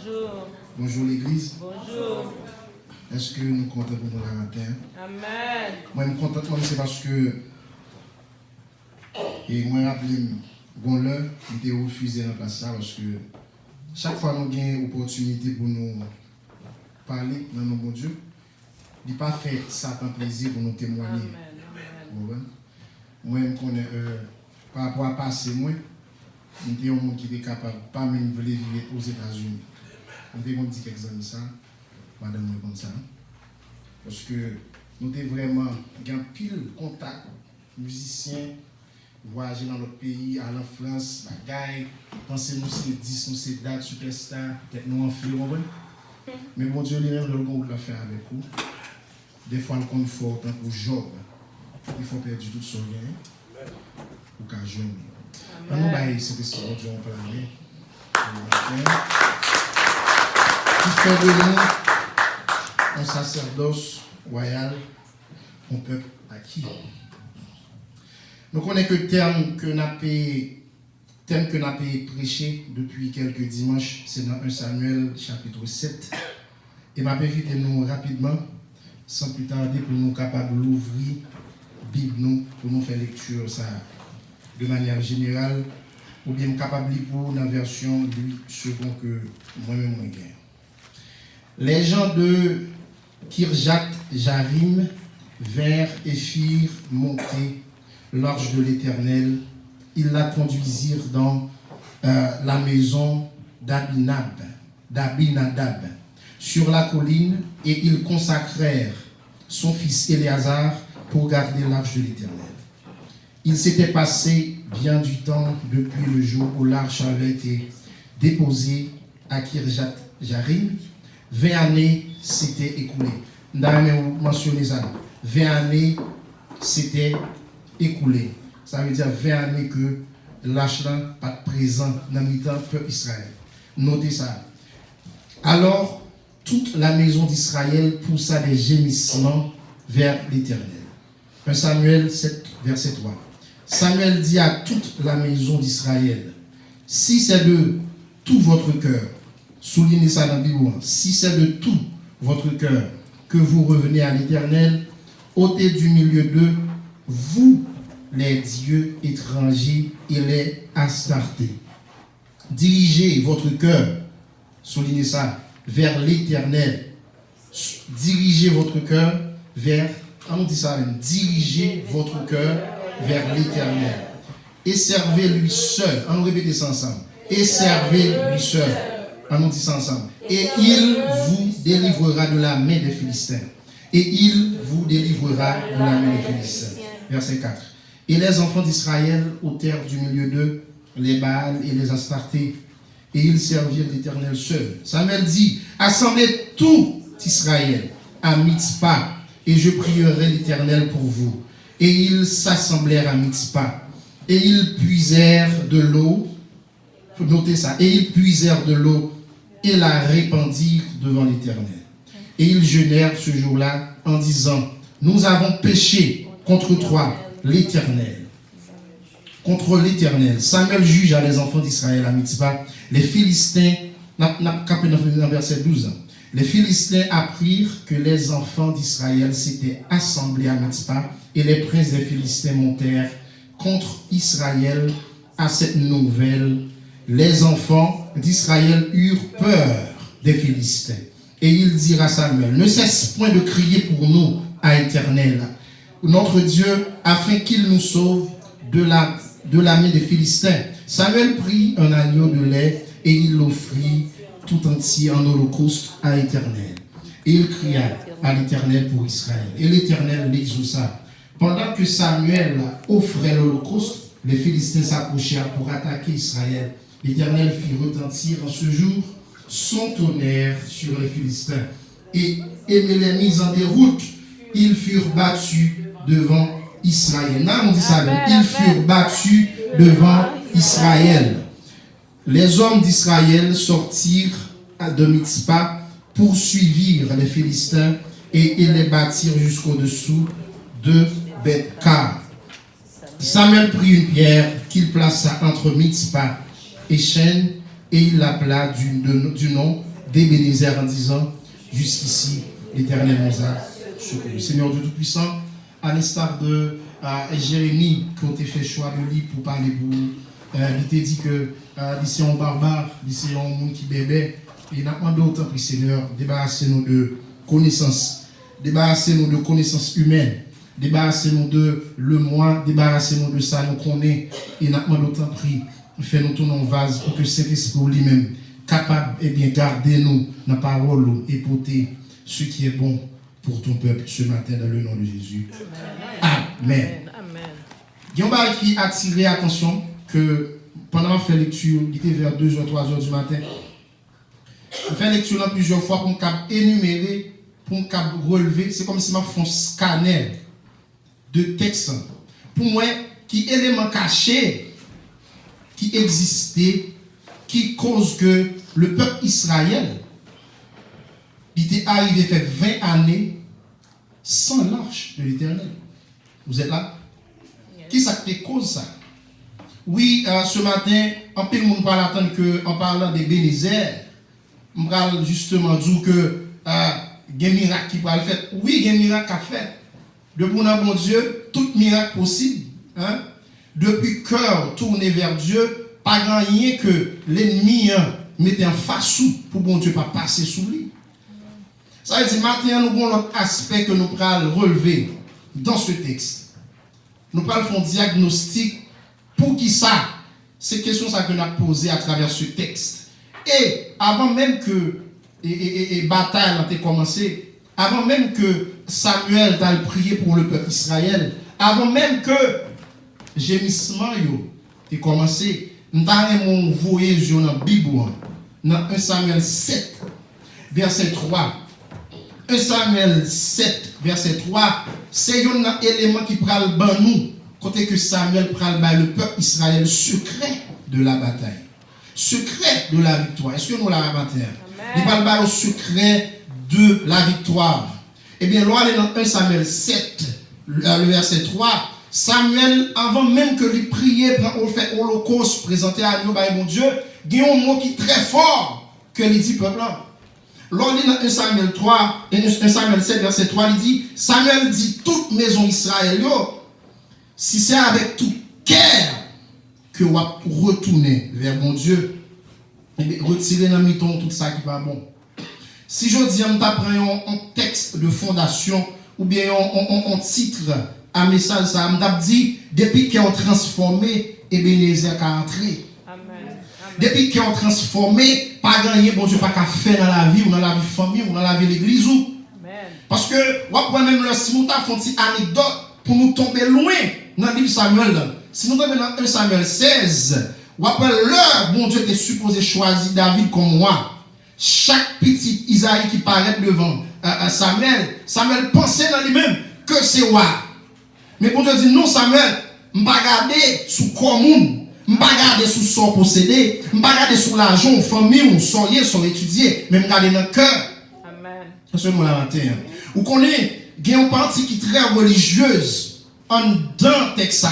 Bonjour. Bonjour l'église. Bonjour. Est-ce que nous comptons pour nous la matin? Amen. Moi, je suis content, c'est parce que. Et moi, je rappelle, bon, là, je suis refusé dans la place là parce que chaque fois que nous avons une opportunité pour nous parler dans nos bon Dieu, il n'a pas fait ça tant plaisir pour nous témoigner. Amen. Moi, je connais par rapport à passer, moi, je suis un monde qui est capable, pas même de vivre aux États-Unis. Je vais dire quelques années ça, madame, moi, comme ça. Parce que nous avons vraiment un pile contact, musiciens, voyager dans notre pays, aller en France, bagaille, penser nous c'est 10, nous c'est date, superstar, peut-être nous en fait, mais bon Dieu, lui-même, le bon l'a fait avec vous. Des fois, le compte fort, tant pour Job, il faut perdre tout son bien pour qu'à jeûner. Nous, c'était ce que Dieu a plané. Qui fait de nous un sacerdoce royal, un peuple acquis. Nous connaissons que le terme que nous avons prêché depuis quelques dimanches, c'est dans 1 Samuel chapitre 7. Et je vais inviter nous rapidement, sans plus tarder, pour nous capables d'ouvrir la Bible nous, pour nous faire lecture ça de manière générale, ou bien capable pour la version 8 secondes que moi-même je gagne. Les gens de Kirjat Jarim vinrent et firent monter l'arche de l'Éternel. Ils la conduisirent dans la maison d'Abinadab sur la colline, et ils consacrèrent son fils Éléazar pour garder l'arche de l'Éternel. Il s'était passé bien du temps depuis le jour où l'arche avait été déposée à Kirjat Jarim. 20 années s'étaient écoulées. Nous avons mentionné ça. 20 années s'étaient écoulées. Ça veut dire 20 années que l'arche n'a pas présent dans le peuple Israël. Notez ça. Alors, toute la maison d'Israël poussa des gémissements vers l'Éternel. 1 Samuel 7, verset 3. Samuel dit à toute la maison d'Israël, si c'est de tout votre cœur, soulignez ça dans la Bible, si c'est de tout votre cœur que vous revenez à l'Éternel, ôtez du milieu d'eux, vous, les dieux étrangers et les Astartés. Dirigez votre cœur, soulignez ça, vers l'Éternel. Dirigez votre cœur vers, on dit ça même, dirigez votre cœur vers l'Éternel. Et servez-lui seul. On répète ça ensemble. Et servez-lui seul. On dit ça ensemble. Et il vous délivrera de la main des Philistins. Et il vous délivrera de la main des Philistins. Verset 4. Et les enfants d'Israël ôtèrent du milieu d'eux les Baals et les Astartés, et ils servirent l'Éternel seul. Samuel dit, assemblez tout Israël à Mitzpah, et je prierai l'Éternel pour vous. Et ils s'assemblèrent à Mitzpah, et ils puisèrent de l'eau, faut noter ça, et ils puisèrent de l'eau, et la répandirent devant l'Éternel. Et ils jeûnèrent ce jour-là en disant, nous avons péché contre toi, l'Éternel. Contre l'Éternel. Samuel juge à les enfants d'Israël à Mitzpah. Les Philistins, dans verset 12, les Philistins apprirent que les enfants d'Israël s'étaient assemblés à Mitzpah, et les princes des Philistins montèrent contre Israël. À cette nouvelle, les enfants d'Israël eurent peur des Philistins. Et ils dirent à Samuel, ne cesse point de crier pour nous à l'Éternel, notre Dieu, afin qu'il nous sauve de la main des Philistins. Samuel prit un agneau de lait et il l'offrit tout entier en holocauste à l'Éternel. Et il cria à l'Éternel pour Israël. Et l'Éternel l'exauça. Pendant que Samuel offrait l'holocauste, les Philistins s'approchèrent pour attaquer Israël. L'Éternel fit retentir en ce jour son tonnerre sur les Philistins. Et les mis en déroute, ils furent battus devant Israël. Non, on dit ça. Ils furent battus devant Israël. Les hommes d'Israël sortirent de Mitzpah, poursuivirent les Philistins et les battirent jusqu'au-dessous de Beth-Kar. Samuel prit une pierre qu'il plaça entre Mitzpah et Shen, et il l'appela du nom d'Ebenezer en disant, jusqu'ici, l'Éternel nous a secourus. Seigneur Dieu Tout-Puissant, à l'instar de Jérémie, qui ont fait choix de lui pour parler pour il t'a dit que d'ici on barbare, d'ici on monde qui bébé, et n'a pas d'autre pris Seigneur, débarrassez-nous de connaissances, débarrassez-nous de connaissances humaines, débarrassez-nous de le moi, débarrassez-nous de ça, nous connaissons, et n'a pas d'autre pris, fais-nous tourner en vase pour que cet esprit lui-même, capable et bien garder nous dans la parole et porter ce qui est bon pour ton peuple ce matin dans le nom de Jésus. Amen. Il y a un bail qui a attiré l'attention que pendant qu'on fait lecture, il était vers 2h, 3h du matin. On fait lecture là plusieurs fois pour qu'on énumérer, pour qu'on relever. C'est comme si on fait un scanner de texte. Pour moi, qui éléments cachés qui existaient, qui cause que le peuple Israël il était arrivé fait 20 années sans l'arche de l'Éternel. Vous êtes là? Qui ça te cause ça? Oui, ce matin, en peu de monde parle attendre que, en parlant des Bénézères, on parle justement dire que il y a un miracle qui va le faire. Oui, il y a un miracle à faire. Depuis mon Dieu, tout miracle possible. Hein? Depuis cœur tourné vers Dieu, pas rien que l'ennemi mette en face pour bon Dieu pas passer sous lui. Ça veut dire maintenant nous avons l'autre aspect que nous allons relever dans ce texte. Nous allons faire un diagnostic pour qui ça. C'est question ça que nous avons posée à travers ce texte. Et avant même que bataille a commencé, avant même que Samuel ait prié pour le peuple Israël, avant même que gémissement ait commencé, nous avons envoyé dans la Bible, dans 1 Samuel 7, verset 3. 1 Samuel 7, verset 3, c'est un élément qui pral ban nous, côté que Samuel pral ban le peuple Israël, secret de la bataille, secret de la victoire. Est-ce que nous l'avons matin? Il parle ban le secret de la victoire. Eh bien, là, on est dans 1 Samuel 7, le verset 3. Samuel, avant même que lui prier, pour faire holocauste, présenter à nous, mon Dieu, il y a un mot qui est très fort que il dit peuple. Lors de 1 Samuel 3, 1 Samuel 7, verset 3, il dit, Samuel dit, toute maison Israël, si c'est avec tout cœur que vous retournez vers mon Dieu, retirez dans le ton tout ça qui va bon. Si je dis, on t'apprend un texte de fondation, ou bien un titre, un message, ça m'a dit, depuis qu'ils ont transformé, Ebenezer a entré. Depuis qu'ils ont transformé, pas gagné, bon Dieu, pas qu'à faire dans la vie, ou dans la vie famille, ou dans la vie l'église. Parce que, on va même le si nous avons fait une anecdote pour nous tomber loin dans le livre Samuel. Si nous tombons dans 1 Samuel 16, on va l'heure, bon Dieu, était supposé choisir David comme moi. Chaque petit Isaïe qui paraît devant Samuel pensait dans lui-même que c'est moi. Mais bon Dieu dit, non, Samuel, je ne vais pas regarder sous commune. Je ne vais pas regarder sous son possédé, je ne vais pas regarder sous l'argent, ou famille, ou soyez, sont étudiés, mais je regarder dans le cœur. Amen. C'est ce que nous l'avons dit. Vous connaissez, il y a une partie qui est très religieuse en dans Texas.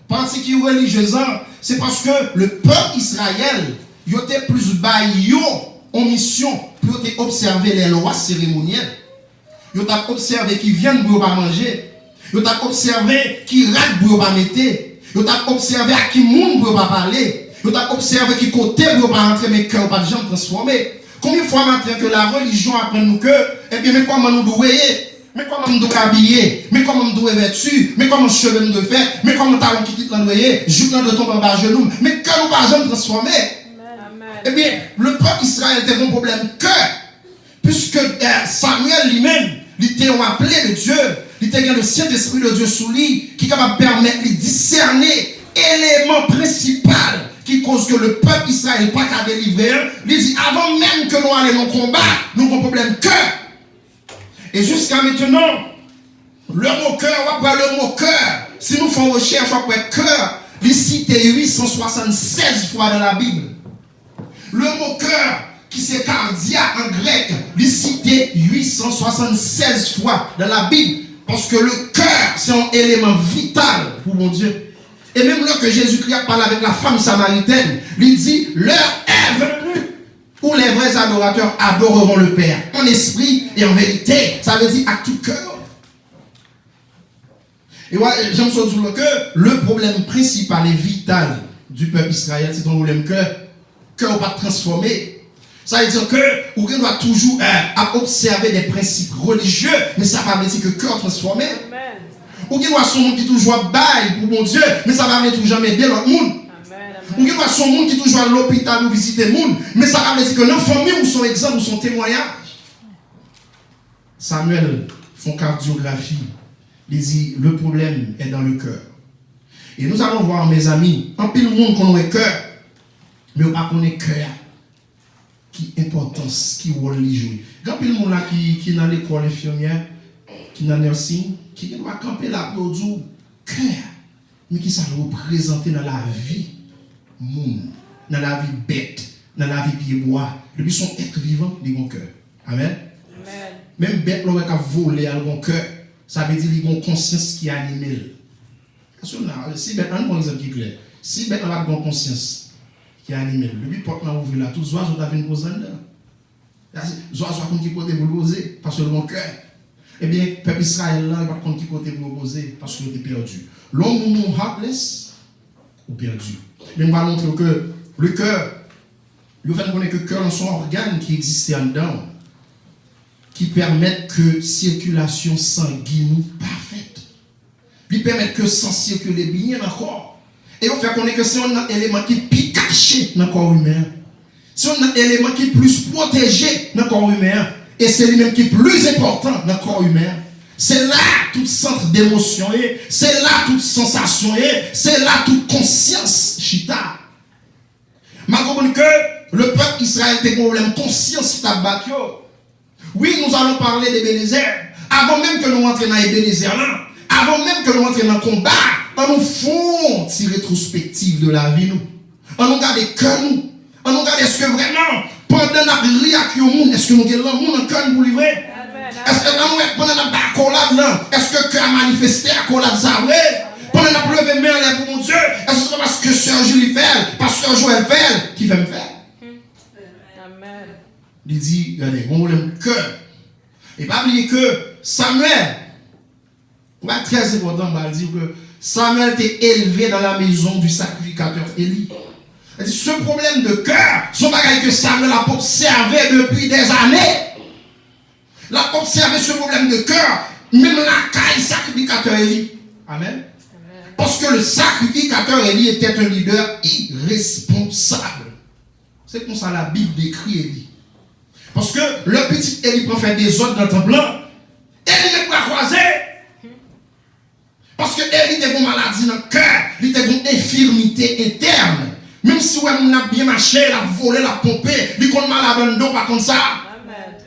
Partie qui est religieuse, c'est parce que le peuple Israël, il était plus baillot en mission pour observer les lois cérémonielles. Il a observé qui viennent pour pas manger. Il a observé qui rate pour pas mettre. Il a observé à qui monde pour pas parler. Il a observé qui côté pour pas rentrer mais cœur pas de gens transformés. Combien de fois maintenant que la religion apprend nous que et bien mais comment nous doit mais comment nous doit habiller, mais comment nous doit vêtu, mais comment cheveux nous doit faire, mais comment talon qui quitte l'envoyer, joue dans de tombe en bas genou, mais que nous pas jamais transformer. Eh bien, le peuple Israël était un problème que, puisque Samuel lui-même, il était appelé de Dieu, il était le Saint-Esprit de Dieu sous lui, qui est capable de permettre de discerner l'élément principal qui cause que le peuple Israël pas qu'à délivrer. Il dit, avant même que nous allions au combat, nous avons un problème que. Et jusqu'à maintenant, le mot cœur, on va le mot cœur. Si nous faisons recherche, on va cœur, il cite 876 fois dans la Bible. Le mot cœur, qui c'est cardia en grec, il cité 876 fois dans la Bible. Parce que le cœur, c'est un élément vital pour mon Dieu. Et même là que Jésus-Christ a parlé avec la femme samaritaine, il dit, l'heure est venue où les vrais adorateurs adoreront le Père en esprit et en vérité. Ça veut dire à tout cœur. Et voilà, j'aime ça dire que le problème principal et vital du peuple Israël, c'est un problème que cœur pas transformé. Ça veut dire que on doit toujours observer des principes religieux, mais ça va veut dire que cœur transformé. Amen. Ou bien doit son monde qui toujours bail pour bon Dieu, mais ça va veut dire jamais aider l'autre monde. Ou bien doit son monde qui toujours à l'hôpital ou visiter le monde, mais ça va veut dire que nos familles ou son exemple ou son témoignage. Samuel font cardiographie. Il dit le problème est dans le cœur. Et nous allons voir, mes amis, en pile monde qu'on a cœur, mais on ne connaît pas cœur. Qui importance, qui rôle les jouer. Quand il y a des gens qui sont dans l'école infirmière, qui sont dans le nursing, qui doivent camper là pour dire cœur, mais qui ça représente dans la vie, dans la vie bête, dans la vie pied-bois. Depuis son être vivant, il a un cœur. Amen. Amen. Même bête, l'on a volé à un cœur, ça veut dire qu'il a une conscience qui anime. Si bête, un bon exemple qui est clair. Si bête, on a une conscience qui est animé. Depuis que porte ouvert là, tous les oiseaux ont une posée là. Les oiseaux ont qui côté pour poser, parce que mon cœur. Eh bien, le peuple Israël là, il va contre qui côté pour poser, parce qu'il est perdu. L'homme ou heartless, ou perdu. Mais on va montrer que le cœur, le fait qu'on ait que le cœur, sont organes qui existent en dedans, qui permettent que circulation sanguine parfaite. Qui permettent que sang circule bien encore. Et on fait connaître que c'est un élément qui est plus caché dans le corps humain. C'est un élément qui est plus protégé dans le corps humain. Et c'est lui-même qui est plus important dans le corps humain. C'est là tout centre d'émotion, c'est là toute sensation, c'est là toute conscience. Chita. Je comprends que le peuple Israël a un problème conscience. Oui, nous allons parler d'Ebenezer. Avant même que nous entrions dans Ebenezer, avant même que nous entrions dans le combat, on nous font une rétrospective de la vie. On nous regarde que nous. On nous regarde est-ce que vraiment, pendant notre réaction au monde, est-ce que nous avons le monde en cœur pour livrer? Est-ce que pendant notre accolade là, est-ce que le cœur a manifesté accolade ça vrai? Pendant notre levé main là pour mon Dieu, est-ce que c'est parce que Sœur Julie fait, pasteur Joël fait, qui va me faire? Amen. Il dit, regardez, on le cœur. Et pas oublier que Samuel, très important, on va dire que Samuel était élevé dans la maison du sacrificateur Élie. Ce problème de cœur, son bagage que Samuel a observé depuis des années. Il a observé ce problème de cœur, même la caille sacrificateur Élie. Amen. Parce que le sacrificateur Élie était un leader irresponsable. C'est comme ça la Bible décrit Élie. Parce que le petit Élie prend faire des ordres dans le temple blanc. Élie n'est pas croisé. Parce que Élie était une maladie dans le cœur, il était une infirmité interne. Même si on a bien marché, il a volé, il a pompé, il a malade dans pas comme ça. Amen.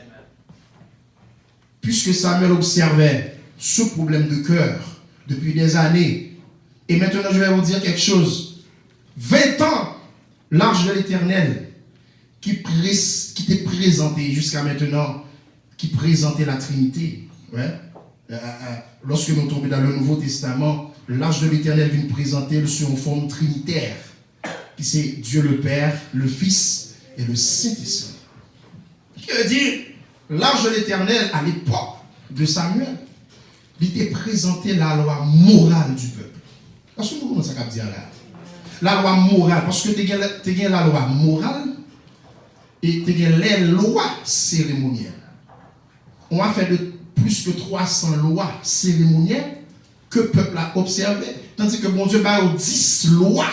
Puisque Samuel observait ce problème de cœur depuis des années, et maintenant je vais vous dire quelque chose. 20 ans, l'arche de l'Éternel, qui t'est présenté jusqu'à maintenant, qui présentait la Trinité. Ouais. Lorsque nous tombons dans le Nouveau Testament, l'arche de l'Éternel vient présenter sur une forme trinitaire, qui c'est Dieu le Père, le Fils et le Saint-Esprit. Qui veut dire, l'arche de l'Éternel, à l'époque de Samuel, il était présenté la loi morale du peuple. Parce que nous commençons à dire là. La loi morale, parce que tu as la loi morale et tu as les lois cérémonielles. On a fait de plus que 300 lois cérémonielles que le peuple a observé. Tandis que bon Dieu a 10 lois.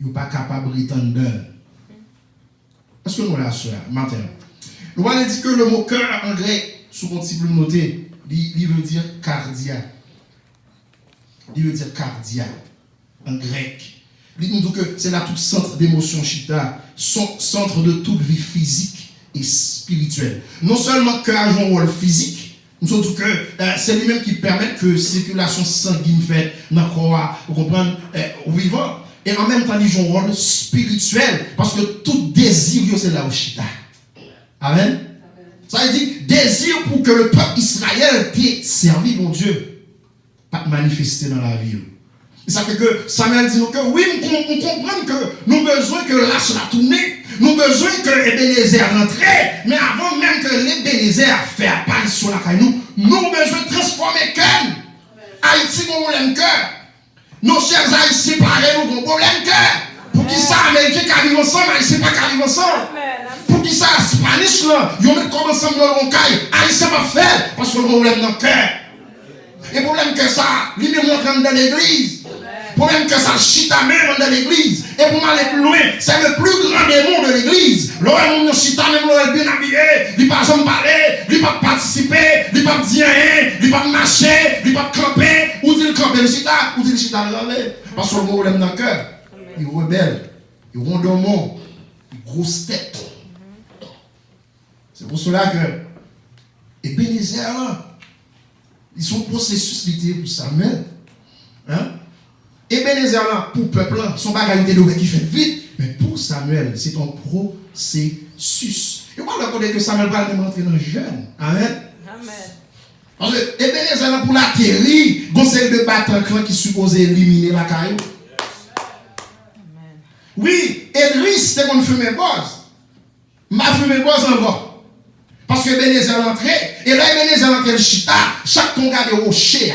Il n'est pas capable de rétendre. Est-ce que nous l'avons sur matin? Nous allons dire que le mot cœur en grec, sous mon petit bleu noté, il veut dire cardia. Il veut dire cardia en grec. Il nous dit que c'est là tout centre d'émotion chita, centre de toute vie physique et spirituelle. Non seulement cœur joue un rôle physique, nous dit que c'est lui-même qui permet que la circulation sanguine fait dans le corps, vous comprenez, au vivant. Et en même temps, il joue un rôle spirituel, parce que tout désir, c'est là où chita. Amen. Ça veut dire, désir pour que le peuple Israël t'ait servi, mon Dieu, pas manifester dans la vie. Et ça fait que Samuel dit que oui, on comprend que nous avons besoin que l'arche la tourne, Nous avons besoin que Ebenezer rentre, mais avant même que l'Ebenezer fait apparition sur la caille, nous avons besoin de transformer le cœur. Haïti, nous avons le cœur. Nos chers Haïtiens, pareil, nous avons un problème de cœur. Pour qui ça, Américains qui arrivent ensemble, Haïtiens pas qui arrivent ensemble. Pour qui ça, Spanish, là, ils ont comme ensemble dans le caille, Haïtiens pas faire, parce que nous avons un problème dans le cœur. Et le problème que ça, lui-même rentre dans l'église. Le problème que ça chita même dans l'église. Et pour m'aller plus loin, c'est le plus grand démon de l'église. L'homme chita même l'homme bien habillé, il ne peut pas parler, il ne peut pas participer, il ne peut pas dire rien, il ne peut pas marcher, il ne peut pas camper. Où dit le camper le chita, où dit le chita le râler. Parce que le problème dans le cœur, il est rebelle, il est rondomont, il est grosse tête. C'est pour cela que Ebenezer là, ils sont processus littéraire pour Samuel. Hein? Ebenezer là, pour le peuple là, son bagage de qui fait vite, mais pour Samuel, c'est un processus. Et moi, je que Samuel va rentrer dans le jeune. Amen. Amen. Parce que Ebenezer là, pour l'atterrir, conseil de battre un clan qui supposait éliminer la caillou. Oui, Edris, c'était qu'on fumait boss. M'a fumé boss encore. Parce que Ebenezer l'entrée, et là Ebenezer l'entrée le chita, chaque ton gars de rocher,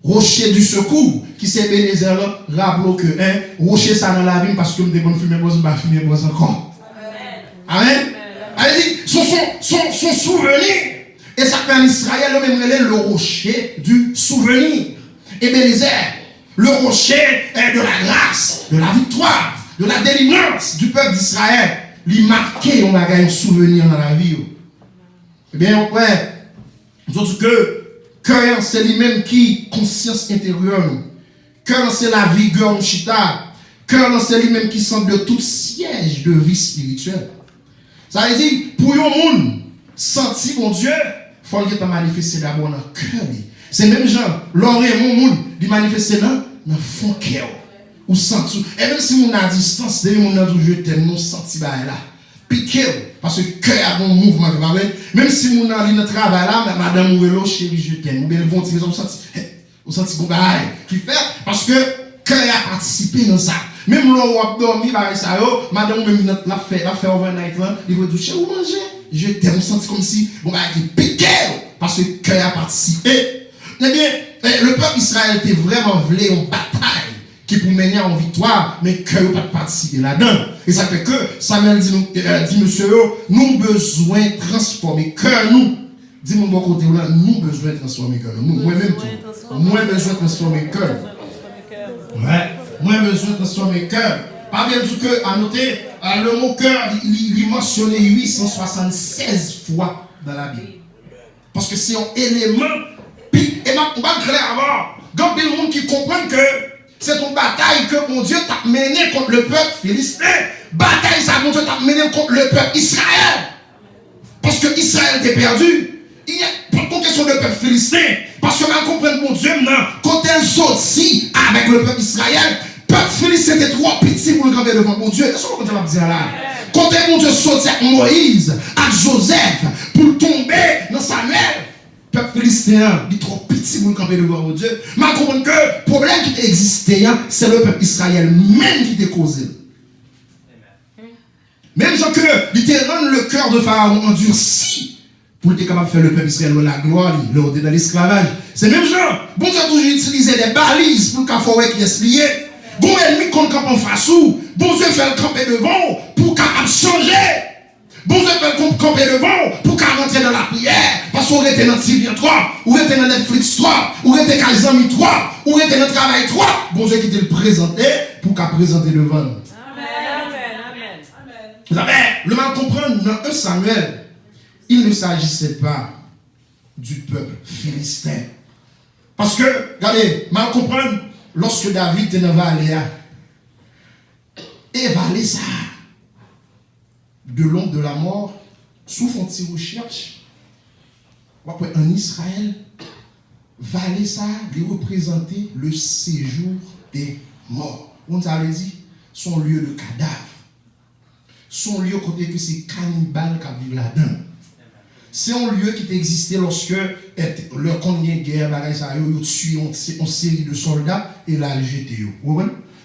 rocher du secours, qui c'est Ebenezer là, rappelons que, rocher ça dans la vie, parce que nous devons fumer boss, nous ne fumer boss encore. Amen. Allez-y, son souvenir, et ça fait en Israël, le rocher du souvenir. Ebenezer, le rocher de la grâce, de la victoire, de la délivrance du peuple d'Israël, lui marqué, on a gagné un souvenir dans la vie. Eh bien, ouais, je dis que cœur, c'est lui-même qui conscience intérieure. Cœur, c'est la vigueur au chita. Cœur, c'est lui-même qui semble de tout siège de vie spirituelle. Ça veut dire, pour un monde, sentir mon Dieu, il faut qu'il manifeste d'abord dans le cœur. C'est même genre, l'oreille, mon monde, il manifeste dans le fond cœur. Ou sentir. Et même si on a distance, on a toujours t'aime, non senti là. Piqué, parce que le cœur a un mouvement. Même si on a notre travail là, madame Ouelo, chérie, je t'aime. Ou bien, vont dire, on senti bon bail. Qui fait? Parce que le cœur a participé dans ça. Même là où on a dormi, madame Ouelo, l'a fait overnight là, il va doucher ou manger. Je t'aime, on senti comme si, bon bail, qui piqué, parce que le cœur a participé. Eh bien, le peuple Israël était vraiment voulu en bataille. Qui pour mener en victoire, mais que vous pas participer là-dedans. Et ça fait que Samuel dit monsieur, nous avons besoin de transformer cœur nous. Dis-moi bon côté là, nous avons besoin de transformer cœur nous. Moi-même tout. Moi besoin de transformer cœur. Ouais. Moi besoin de transformer cœur. Pas bien du que à noter, le mot cœur, il est mentionné 876 fois dans la Bible. Parce que c'est un élément. Puis, et on va clair avant. Quand il y a des gens qui comprennent que c'est une bataille que mon Dieu t'a mené contre le peuple philistin. Bataille ça, mon Dieu t'a mené contre le peuple Israël. Parce que Israël était perdu. Il y a pas de question de peuple philistin. Parce que mal comprendre mon Dieu maintenant, quand elle sortit avec le peuple Israël, le peuple philistin était trop petit pour le camper devant mon Dieu. Qu'est-ce qu'on va dire là? Quand mon Dieu sortit avec Moïse, avec Joseph, pour tomber dans sa mère, le peuple philistin est trop petit pour le camper devant mon Dieu. Mais je comprends que le problème qui existait, c'est le peuple Israël même qui était causé. Même gens que il te rend le cœur de Pharaon endurci pour être capable de faire le peuple Israël la gloire, lors de l'esclavage. C'est même gens, bon Dieu a toujours utilisé des balises pour qu'il faut qu'il est lié. Bon ennemi qu'on campe en face ou, bon Dieu fait le camper devant pour qu'il changer. Bon Dieu fait le camper devant pour qu'il rentre dans la prière. Parce qu'on était dans Sylvien 3, ou était dans Netflix 3, ou était dans Kazami 3, ou était dans le travail 3. Bon Dieu qui te le présenter pour qu'il présente devant nous. Vous avez le mal comprendre, dans 1 Samuel, il ne s'agissait pas du peuple philistin. Parce que, regardez, mal comprendre, lorsque David était dans la vallée, et vallée ça, de l'ombre de la mort, sous fond de recherche, en Israël, vallée ça, il représentait le séjour des morts. On s'avait dit, son lieu de cadavre. Son lieu côté que c'est cannibale qui vivent là-dedans. C'est un lieu qui existait lorsque leur combien de guerre, ils tuent une série de soldats et là, ils jeté.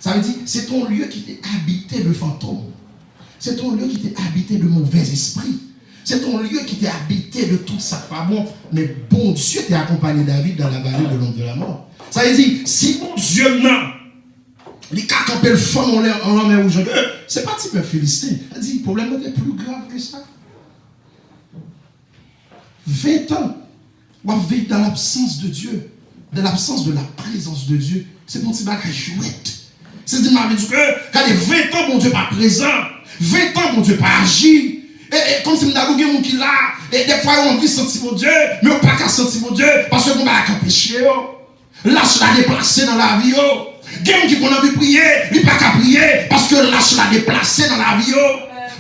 Ça veut dire c'est un lieu qui était habité de fantômes. C'est ton lieu qui t'est habité de mauvais esprits. C'est ton lieu qui t'est habité de tout ça pas bon. Mais bon Dieu t'a accompagné David dans la vallée de l'ombre de la mort. Ça veut dire, si bon Dieu non, les cas qu'on peut le fond en l'homme ou jeune, c'est pas type philistin. Il dit, le problème est plus grave que ça. 20 ans, on va vivre dans l'absence de Dieu, dans l'absence de la présence de Dieu. C'est mon petit bagage chouette. C'est dit, m'a dit que quand les 20 ans, mon Dieu pas présent, 20 ans, mon Dieu pas agi. Et comme si on a mon qui là, et des fois on vit sentir mon Dieu, mais on pas qu'à sentir mon Dieu, parce qu'on va péché. Lâche la déplacer dans la vie. Quelqu'un qui a envie de prier, il n'a pas qu'à prier, parce que lâche la déplacer dans la vie.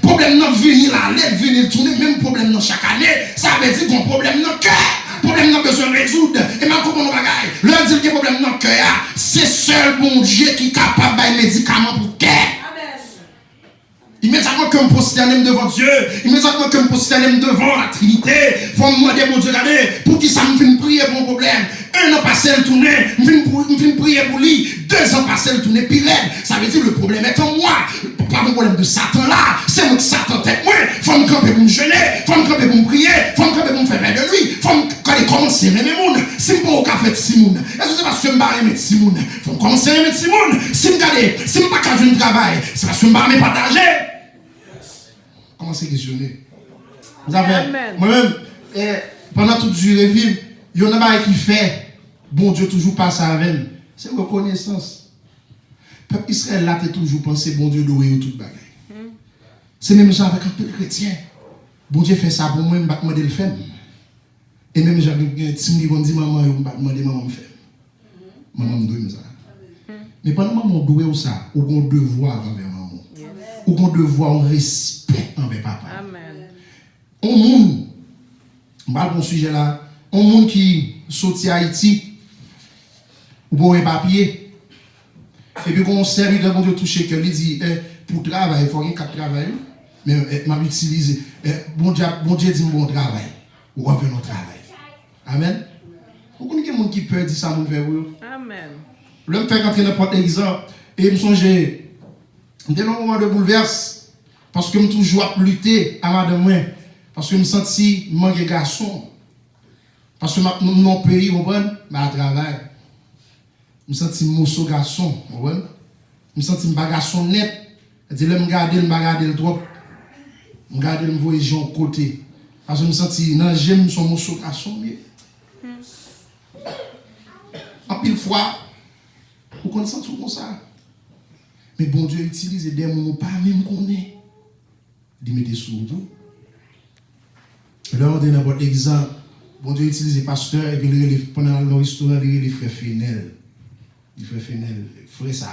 Problème non venir là, venir tourner, même problème non chaque année, ça veut dire qu'on problème non cœur. Problème non besoin de résoudre. Et ma comprendre nos bagailles. Leur dire que problème non cœur, c'est seul bon Dieu qui est capable de médicaments pour cœur. Immédiatement que je me prosterne devant Dieu, immédiatement que je me prosterne devant la Trinité, il faut me demander, mon Dieu, regardez, pour qui ça me fait prier pour mon problème. 1 an passé le tourner, je me prier pour lui. 2 ans passé le tourner, pile. Ça veut dire le problème est en moi. Pas mon problème de Satan là, c'est mon Satan tête moi. Il faut me camper pour me jeûner, il faut me camper pour me prier, il faut me camper pour me faire de lui. Il faut me commencer à aimer mon. Si je ne peux pas faire Simon, est-ce que c'est parce que je ne peux pas aimer Simon? Il faut commencer à aimer Simon. Si je ne peux pas faire du travail, c'est parce que je ne peux pas partager. Comment c'est questionné? Vous avez, moi-même, pendant toute durée vie, il y en a pas qui fait, bon Dieu toujours passe avec nous. C'est reconnaissance. Le peuple Israël là, t'es toujours pensé, bon Dieu doit y tout bagaille. C'est même ça avec un peu de chrétien. Bon Dieu fait ça pour moi, je vais demander le faire. Et même j'ai un petit qui dit, maman, je vais demander maman me faire. Maman me doit ça. Mais pendant que maman doit ça, on a un devoir envers maman. On a un devoir, un respect envers papa. Amen. On monde, je parle de ce sujet là, on monde qui sorti à Haïti, ou bon un papier, et puis qu'on serviteur bon Dieu touché que lui dit, pour travailler, il faut qu'il y ait 4 travail, mais m'a utilisé, bon Dieu dit bon travail, ou revenons au travail. Amen. Vous connaissez des gens qui peuvent dire ça, mon frère? Amen. Le me fait rentrer n'importe quel exemple, et me songer, dès le moment de bouleverse, parce que je toujours à lutter à madame moi, parce que je me sens manquer garçon, parce que mon pays, à travail, je me sens mosso garçon, je me sens un garçon net, je me regarde le trop, je me regarde le voyage au côté, parce que je me sens non j'aime son mosso garçon. En pile fois, vous connaissez tout comme ça. Mais bon Dieu utilise des mots pas même qu'on est. Il met des sous tout. Là, on donne un exemple. Bon Dieu utilise les pasteurs et puis pendant le restaurant, les frères Fénel. Les frères Fénel, frère ça.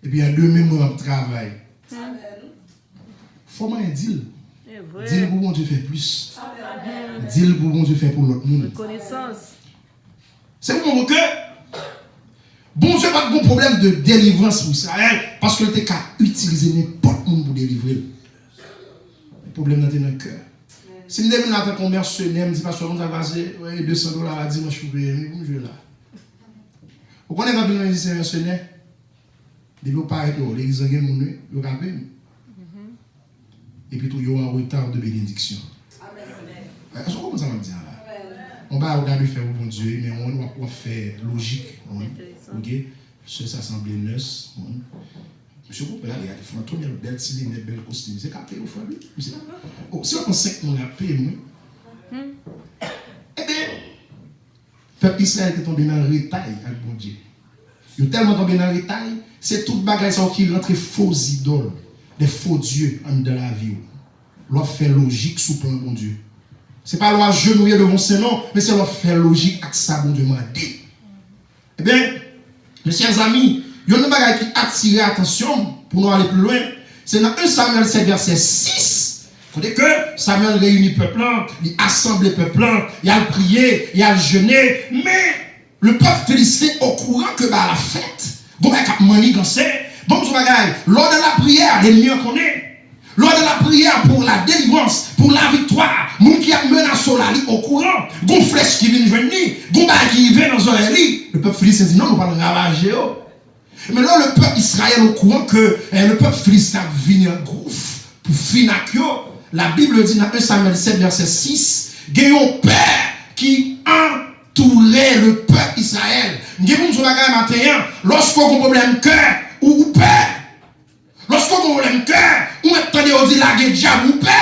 Et puis il y a 2 mêmes mois de travail. Faut m'en dire. Dis-le pour bon Dieu faire plus. Dis-le pour bon Dieu faire pour l'autre monde. Connaissance. C'est pour mon cœur. Bon Dieu n'a pas de bon problème de délivrance pour Israël parce que tu as utilisé n'importe qui pour délivrer. Le problème dans le cœur. Si je devine là, ton mercenaire, je me dis pas, je vais passer $200 à dimanche pour payer, mais je vais là. Vous connaissez quand on dit c'est mercenaire? Depuis que vous parlez, les gens qui ont rappelé. Et puis tout, ils ont un retard de bénédiction. Est-ce que vous comprenez ça? On va regarder faire au bon Dieu, mais on va faire logique. Ok? Ça semble neuf. Monsieur, vous pouvez regarder, il faut tourner une belle cylindre, une belle costume. C'est capé au fond. Si on pense qu'on a payé, eh bien, le peuple Israël est tombé dans le retail avec bon Dieu. Il est tellement tombé dans le retail, c'est toute bagaille qui rentre faux idoles, des faux dieux dans la vie. L'on fait logique sous plan bon Dieu. Ce n'est pas leur genouiller devant ce nom, mais c'est leur faire logique avec ça, bon Dieu m'a dit. Eh bien, mes chers amis, il y a une bagaille qui attire l'attention pour nous aller plus loin. C'est dans 1 Samuel 7, verset 6. Il faut que Samuel réunit le peuple, il assemble le peuple, il a prié, il a jeûné, mais le peuple félicité au courant que la fête, bon, il y a un mani gansé, bon, ce bagaille, lors de la prière, l'ennemi en connaît. Lors de la prière pour la délivrance, pour la victoire, moun qui a menacé la vie au courant, gon flèche qui vient venir, gon bail qui vient dans un lit, le peuple philistin dit non, nous pas le ravager. Mais là, le peuple Israël au courant que le peuple philistin vient en gouffre. pour finir, la Bible dit dans 1 Samuel 7, verset 6, il y a un père qui entourait le peuple Israël. Il y a un matin, lorsqu'on a un problème de cœur, ou père, lorsqu'on a un problème de cœur, on attendait on dit la guerre diable ou père,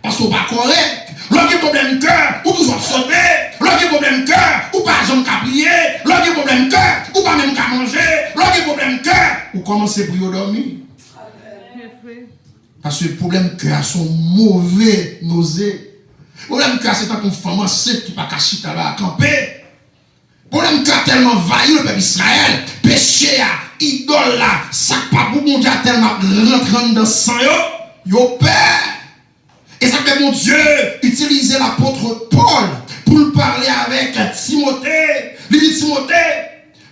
parce qu'on n'est pas correct. Lorsqu'il y a un problème de cœur, ou toujours sauter. Lorsqu'il y a un problème de cœur, ou pas jamais qu'à prier. Lorsqu'il y a un problème de cœur, ou pas même qu'à manger. Lorsqu'il y a un problème de cœur, ou commencer à prier dormir. Parce que le problème de cœur sont mauvais, nausées. Le problème de cœur, c'est tant qu'on femme enceinte qui ne peut pas cacher à camper. Le problème de cœur tellement vaillant le peuple Israël, péché, idole là, ça pas pour mon Dieu tellement rentrant dans le sang, yo père. Et ça fait mon Dieu utiliser l'apôtre Paul pour le parler avec Timothée. Il dit Timothée,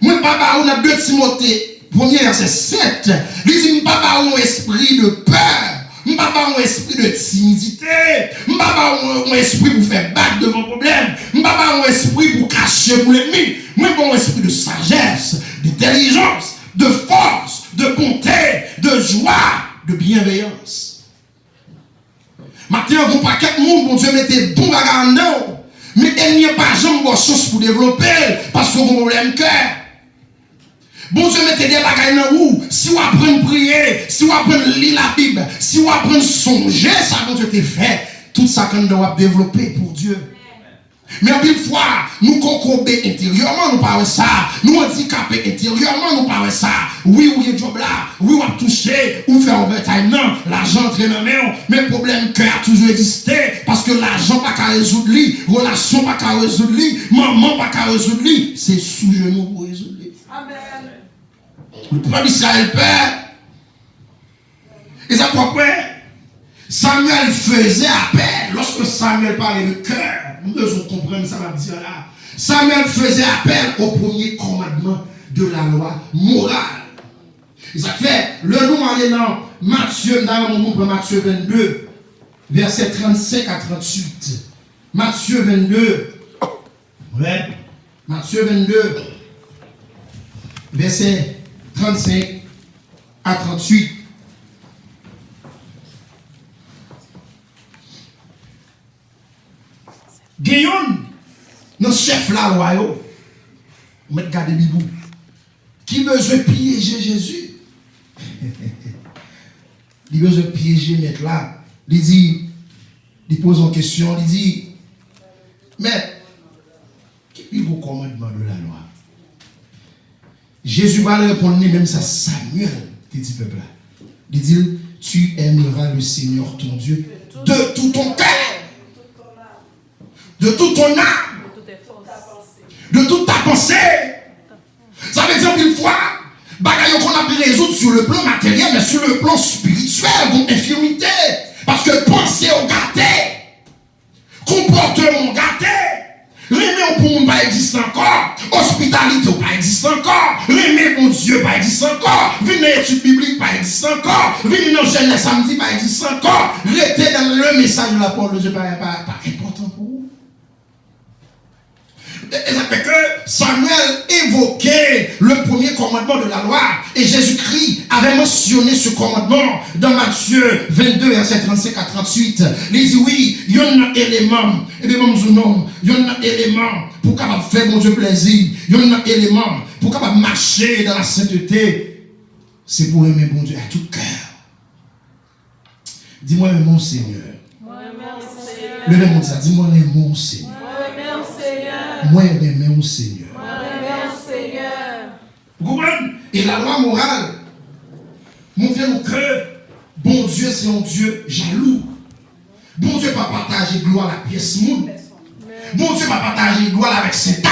moi papa on a 2 Timothée, 1er verset 7. Il dit papa on esprit de peur, papa on esprit de timidité, papa on esprit pour faire battre devant problème, papa on esprit pour cacher pour l'ennemi, moi bon esprit de sagesse, d'intelligence, de force, de bonté, de joie, de bienveillance. Maintenant, on pas quelques monde, bon Dieu, mettez bon bagarre dedans. Mais il n'y a pas jamais de chance pour développer parce qu'on a un problème de cœur. Bon Dieu, mettez des bagailles dans où? Si vous apprenez à prier, si vous apprenez à lire la Bible, si vous apprenez à songer, ça bon Dieu te fait. Tout ça qu'on doit développer pour Dieu. Mais en une fois, nous concomber intérieurement, nous parlons ça. Nous handicapés intérieurement, nous parlons ça. Oui, il y a un job là. Oui, on va toucher. Ou faire overtime. Non, l'argent entraîne dans la main. Mais le problème cœur a toujours existé. Parce que l'argent pas qu'à résoudre lui. Relation pas qu'à résoudre lui. Maman pas qu'à résoudre lui. C'est sous genou pour résoudre lui. Amen. Le peuple d'Israël père. Et ça pourquoi Samuel faisait appel. Lorsque Samuel parlait de cœur. Nous devons comprendre ça, va dire là. Samuel faisait appel au premier commandement de la loi morale. Et ça fait, le nom en est dans Matthieu, dans mon nom, Matthieu 22, verset 35 à 38. Matthieu 22, ouais, Matthieu 22, verset 35 à 38. Guillaume, notre chef la loi, on met garder bibou. Qui besoin piéger Jésus? Il besoin piéger mettre là. Il dit, il pose une question, il dit, mais, quel est le commandement de la loi? Jésus va répondre lui-même, ça Samuel, qui dit peuple là. Il dit, tu aimeras le Seigneur ton Dieu de tout ton cœur. De toute ton âme, de toute ta pensée. Ça veut dire qu'une fois, bagaille qu'on a pu résoudre sur le plan matériel, mais sur le plan spirituel, donc infirmité. Parce que penser au gâté, comportement gâté, remet pour monde pas existe encore, hospitalité pas existe encore, remet mon Dieu pas existe encore, venir étude biblique pas existe encore, venir dans jeûne le samedi pas existe encore, rester dans le message de la parole de Dieu pas important pour vous. Et ça fait que Samuel évoquait le premier commandement de la loi. Et Jésus-Christ avait mentionné ce commandement dans Matthieu 22, verset 35 à 38. Il dit oui, il y a un élément. Et bien, il y a un élément pour capable faire mon Dieu plaisir. Il y a un élément pour capable marcher dans la sainteté. C'est pour aimer mon Dieu à tout cœur. Dis-moi, mon Seigneur. Levez mon Dieu, dis-moi, mon Seigneur. Moi, j'aime mon Seigneur. Vous comprenez? Et la loi morale montre que bon Dieu, c'est un Dieu jaloux. Bon Dieu, pas partager gloire à la pièce monde. Bon Dieu, pas partager gloire avec Satan.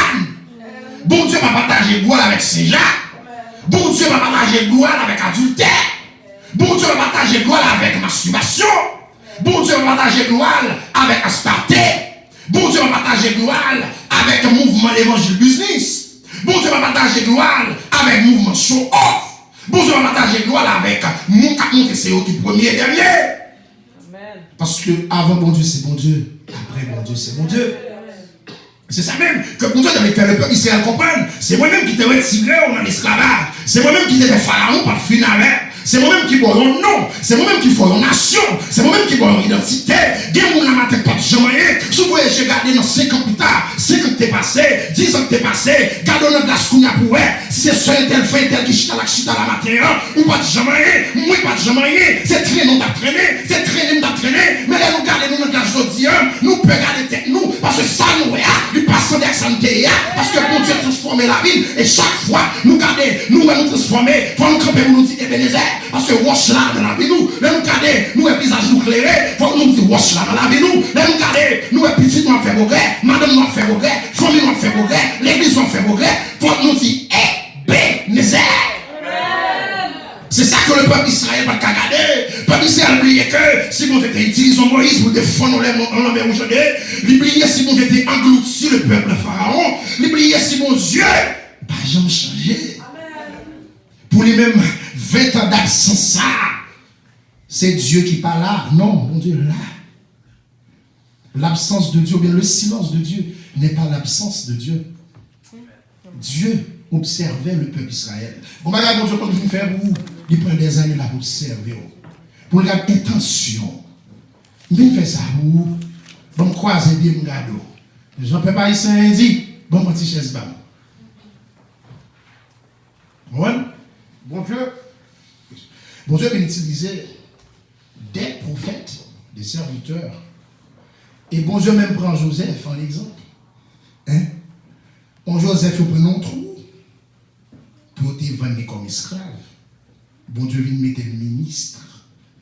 Bon Dieu, pas partager gloire avec Saint-Jacques. Bon Dieu, pas partager gloire avec adultère. Bon Dieu, pas partager gloire avec masturbation. Bon Dieu, pas partager gloire avec asparté. Bon Dieu, va partager gloire avec un mouvement l'évangile business. Bon Dieu, va partager gloire avec un mouvement show-off. Bon Dieu, va partager gloire avec mon cap monté, c'est qui premier et dernier. Amen. Parce que avant bon Dieu, c'est bon Dieu. Après bon Dieu, c'est bon Dieu. C'est ça même que bon Dieu devait faire le peuple Israël comprendre. C'est moi-même qui t'ai retiré en esclavage. C'est moi-même qui t'ai fait pharaon par le fin avec. C'est moi-même qui vois un nom. C'est moi-même qui vois une nation. C'est moi-même qui vois une identité. Gen moun n'a pas de jamais. Si vous voyez, j'ai gardé dans 50 ans plus tard, 50 t'es passé, 10 ans t'es passé, gardons notre glace qu'on a pour c'est seul tel fait tel qui chita la matin, ou pas de jamais, moi pas de jamais. C'est traîner, c'est traîner, mais là nous gardons notre glace aujourd'hui, nous pouvons garder tête nous, parce que ça nous est, nous passons d'exemple, parce que pour Dieu transformer la vie, et chaque fois, nous gardons, nous transformer, faut nous camper pour nous dire Ebenezer, parce que wash là dans la vie nous, là nous gardons, nous un visage nous clairé, faut nous dire wash là dans la vie nous, là nous gardons, nous un petit nous fait progrès, madame nous fait progrès, famille nous fait progrès, l'église nous fait progrès, faut nous dire Ebenezer. C'est ça que le peuple Israël va regarder. Le peuple Israël a oublié que si vous avez utilisé Moïse pour défendre la mer rouge, il oublié si vous avez englouti le peuple de Pharaon, il oublié si mon Dieu n'a jamais changé. Pour les mêmes 20 ans d'absence, c'est Dieu qui n'est pas là. Non, mon Dieu est là. L'absence de Dieu, ou bien le silence de Dieu n'est pas l'absence de Dieu. Dieu observait le peuple Israël. Vous voyez, mon Dieu, comme vous faites, il prend des années là pour observer. Pour regarder intention. Il fait ça, vous. Bon, croisez bien, mon gars. J'en peux pas ici, il dit, bon, mon petit chaise bas. Bon Dieu vient utiliser des prophètes, des serviteurs. Et bon Dieu même prend Joseph en exemple. Hein? Bon Joseph, il prend un trou pour te vendre comme esclave. Bon Dieu vient mettre le ministre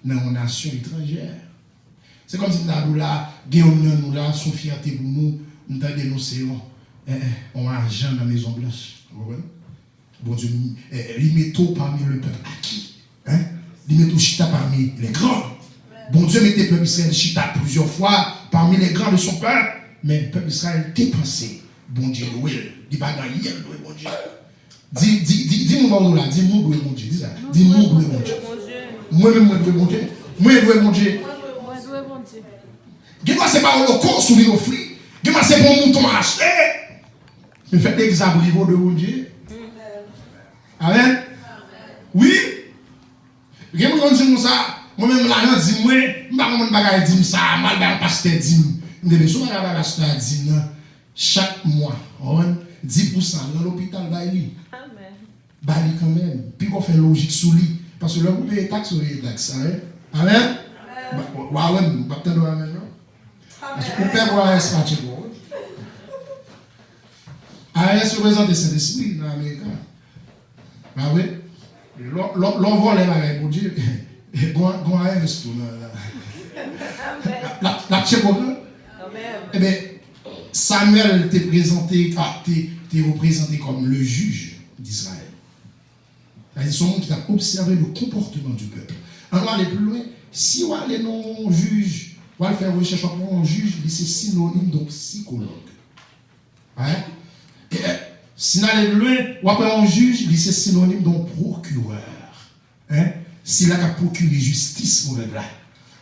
dans une nation étrangère. C'est comme si nous là, nous là, son fierté pour nous, nous avons dénoncé on a argent dans la Maison Blanche. Bon Dieu, il met tout parmi le peuple acquis. Hein? Il met tout chita parmi les grands. Bon Dieu mettait le peuple Israël chita plusieurs fois parmi les grands de son peuple. Mais le peuple Israël dépensé. Bon Dieu, oui, il va gagner, bon Dieu. Dis-moi, là, dis-moi, mon Dieu. Dis ça. Dis-moi, mon Dieu. Moi-même, moi, mon Dieu. Moi, mon Dieu. Dis-moi, c'est pas holocauste ou l'offrir. Dis-moi, c'est pour mouton à acheter. Mais faites l'examen de mon Dieu. Amen. Oui. Je me dis ça. Moi-même, là, je dis, moi, je dis ça, mal, je pasteur dit. Je dis, je pasteur dit, chaque mois, 10% dans l'hôpital, Amen. Baili quand même. Puis qu'on fait logique sous lui. Parce que là, vous payez taxe, vous payez taxe. Amen. Ouais, amen, non? Parce qu'on peut voir un espace. AS représente le Saint-Esprit dans l'Amérique. Ah oui. L'envoi les bagages, mon Dieu. Gon AS tout là. La tchébogue. Eh bien, Samuel t'est représenté comme le juge d'Israël. C'est son monde qui a observé le comportement du peuple. On va aller plus loin. Si on allait non juge, on va faire recherche pour un juge, c'est synonyme donc psychologue. Hein? Et si on allait plus loin, on va faire un juge, c'est synonyme donc procureur. Hein? Si là, on a procuré justice pour le peuple.